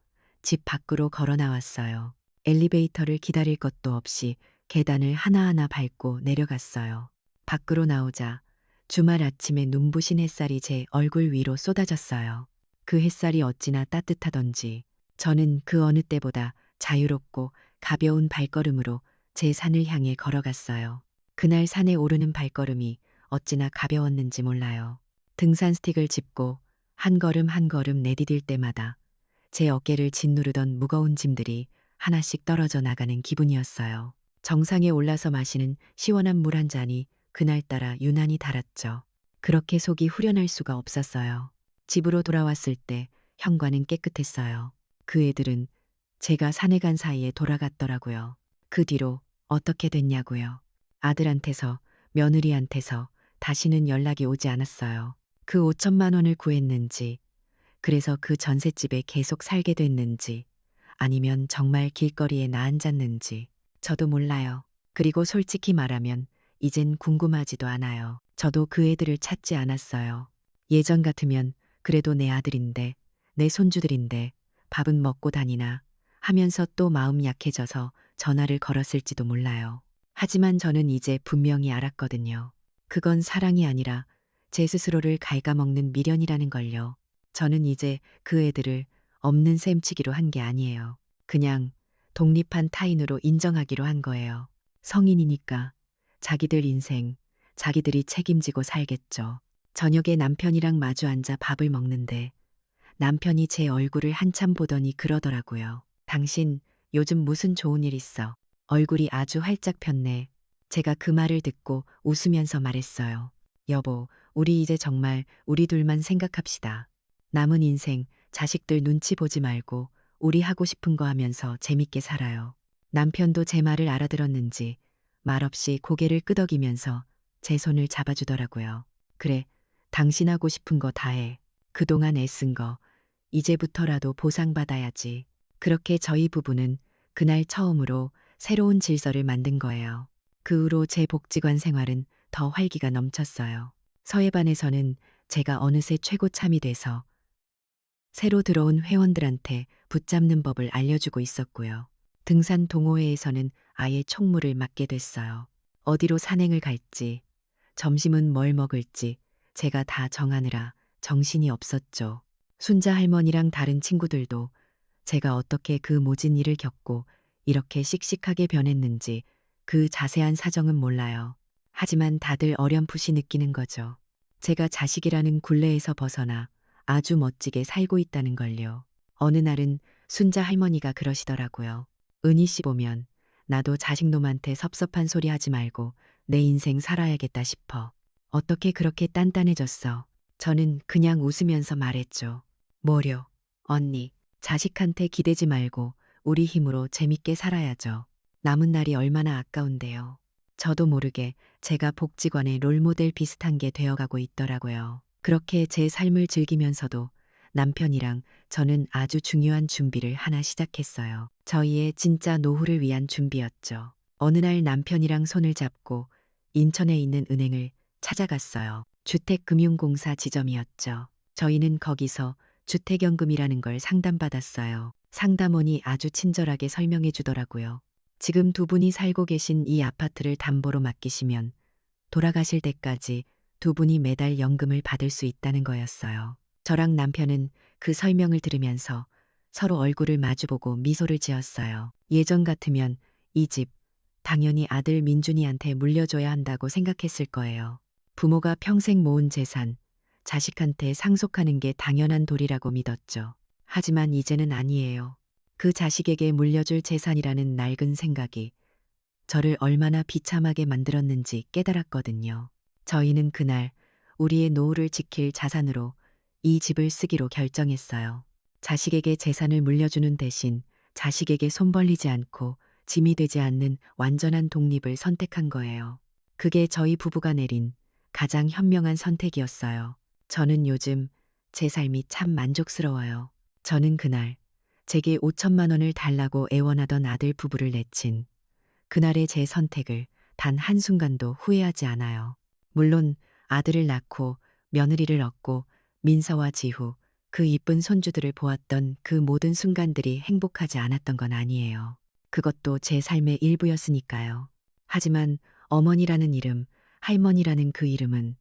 집 밖으로 걸어 나왔어요. 엘리베이터를 기다릴 것도 없이 계단을 하나하나 밟고 내려갔어요. 밖으로 나오자 주말 아침에 눈부신 햇살이 제 얼굴 위로 쏟아졌어요. 그 햇살이 어찌나 따뜻하던지 저는 그 어느 때보다 자유롭고 가벼운 발걸음으로 제 산을 향해 걸어갔어요. 그날 산에 오르는 발걸음이 어찌나 가벼웠는지 몰라요. 등산 스틱을 짚고 한 걸음 한 걸음 내디딜 때마다 제 어깨를 짓누르던 무거운 짐들이 하나씩 떨어져 나가는 기분이었어요. 정상에 올라서 마시는 시원한 물 한 잔이 그날따라 유난히 달았죠. 그렇게 속이 후련할 수가 없었어요. 집으로 돌아왔을 때 현관은 깨끗했어요. 그 애들은 제가 산에 간 사이에 돌아갔더라고요. 그 뒤로 어떻게 됐냐고요. 아들한테서 며느리한테서 다시는 연락이 오지 않았어요. 그 5천만 원을 구했는지, 그래서 그 전셋집에 계속 살게 됐는지, 아니면 정말 길거리에 나앉았는지 저도 몰라요. 그리고 솔직히 말하면 이젠 궁금하지도 않아요. 저도 그 애들을 찾지 않았어요. 예전 같으면 그래도 내 아들인데, 내 손주들인데 밥은 먹고 다니나 하면서 또 마음 약해져서 전화를 걸었을지도 몰라요. 하지만 저는 이제 분명히 알았거든요. 그건 사랑이 아니라 제 스스로를 갉아먹는 미련이라는 걸요. 저는 이제 그 애들을 없는 셈치기로 한 게 아니에요. 그냥 독립한 타인으로 인정하기로 한 거예요. 성인이니까 자기들 인생, 자기들이 책임지고 살겠죠. 저녁에 남편이랑 마주 앉아 밥을 먹는데 남편이 제 얼굴을 한참 보더니 그러더라고요. 당신 요즘 무슨 좋은 일 있어? 얼굴이 아주 활짝 폈네. 제가 그 말을 듣고 웃으면서 말했어요. 여보, 우리 이제 정말 우리 둘만 생각합시다. 남은 인생 자식들 눈치 보지 말고 우리 하고 싶은 거 하면서 재밌게 살아요. 남편도 제 말을 알아들었는지 말없이 고개를 끄덕이면서 제 손을 잡아주더라고요. 그래, 당신 하고 싶은 거 다 해. 그동안 애쓴 거 이제부터라도 보상받아야지. 그렇게 저희 부부는 그날 처음으로 새로운 질서를 만든 거예요. 그 후로 제 복지관 생활은 더 활기가 넘쳤어요. 서해반에서는 제가 어느새 최고참이 돼서 새로 들어온 회원들한테 붙잡는 법을 알려주고 있었고요. 등산 동호회에서는 아예 총무를 맡게 됐어요. 어디로 산행을 갈지, 점심은 뭘 먹을지 제가 다 정하느라 정신이 없었죠. 순자 할머니랑 다른 친구들도 제가 어떻게 그 모진 일을 겪고 이렇게 씩씩하게 변했는지 그 자세한 사정은 몰라요. 하지만 다들 어렴풋이 느끼는 거죠. 제가 자식이라는 굴레에서 벗어나 아주 멋지게 살고 있다는 걸요. 어느 날은 순자 할머니가 그러시더라고요. 은희 씨 보면 나도 자식놈한테 섭섭한 소리 하지 말고 내 인생 살아야겠다 싶어. 어떻게 그렇게 단단해졌어? 저는 그냥 웃으면서 말했죠. 뭐려, 언니, 자식한테 기대지 말고 우리 힘으로 재밌게 살아야죠. 남은 날이 얼마나 아까운데요. 저도 모르게 제가 복지관의 롤모델 비슷한 게 되어가고 있더라고요. 그렇게 제 삶을 즐기면서도 남편이랑 저는 아주 중요한 준비를 하나 시작했어요. 저희의 진짜 노후를 위한 준비였죠. 어느 날 남편이랑 손을 잡고 인천에 있는 은행을 찾아갔어요. 주택금융공사 지점이었죠. 저희는 거기서 주택연금이라는 걸 상담받았어요. 상담원이 아주 친절하게 설명해 주더라고요. 지금 두 분이 살고 계신 이 아파트를 담보로 맡기시면 돌아가실 때까지 두 분이 매달 연금을 받을 수 있다는 거였어요. 저랑 남편은 그 설명을 들으면서 서로 얼굴을 마주보고 미소를 지었어요. 예전 같으면 이 집 당연히 아들 민준이한테 물려줘야 한다고 생각했을 거예요. 부모가 평생 모은 재산, 자식한테 상속하는 게 당연한 도리라고 믿었죠. 하지만 이제는 아니에요. 그 자식에게 물려줄 재산이라는 낡은 생각이 저를 얼마나 비참하게 만들었는지 깨달았거든요. 저희는 그날 우리의 노후를 지킬 자산으로 이 집을 쓰기로 결정했어요. 자식에게 재산을 물려주는 대신 자식에게 손 벌리지 않고 짐이 되지 않는 완전한 독립을 선택한 거예요. 그게 저희 부부가 내린 가장 현명한 선택이었어요. 저는 요즘 제 삶이 참 만족스러워요. 저는 그날 제게 5천만 원을 달라고 애원하던 아들 부부를 내친 그날의 제 선택을 단 한순간도 후회하지 않아요. 물론 아들을 낳고 며느리를 얻고 민서와 지후 그 이쁜 손주들을 보았던 그 모든 순간들이 행복하지 않았던 건 아니에요. 그것도 제 삶의 일부였으니까요. 하지만 어머니라는 이름, 할머니라는 그 이름은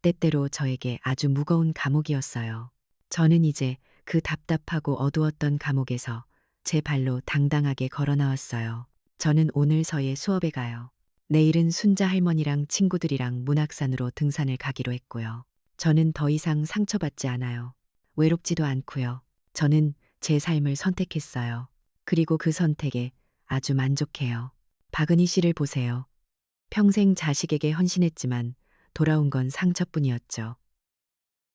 때때로 저에게 아주 무거운 감옥이었어요. 저는 이제 그 답답하고 어두웠던 감옥에서 제 발로 당당하게 걸어 나왔어요. 저는 오늘 서예 수업에 가요. 내일은 순자 할머니랑 친구들이랑 문학산으로 등산을 가기로 했고요. 저는 더 이상 상처받지 않아요. 외롭지도 않고요. 저는 제 삶을 선택했어요. 그리고 그 선택에 아주 만족해요. 박은희 씨를 보세요. 평생 자식에게 헌신했지만 돌아온 건 상처뿐이었죠.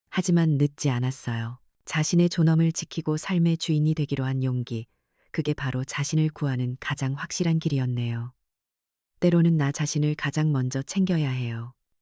하지만 늦지 않았어요. 자신의 존엄을 지키고 삶의 주인이 되기로 한 용기. 그게 바로 자신을 구하는 가장 확실한 길이었네요. 때로는 나 자신을 가장 먼저 챙겨야 해요.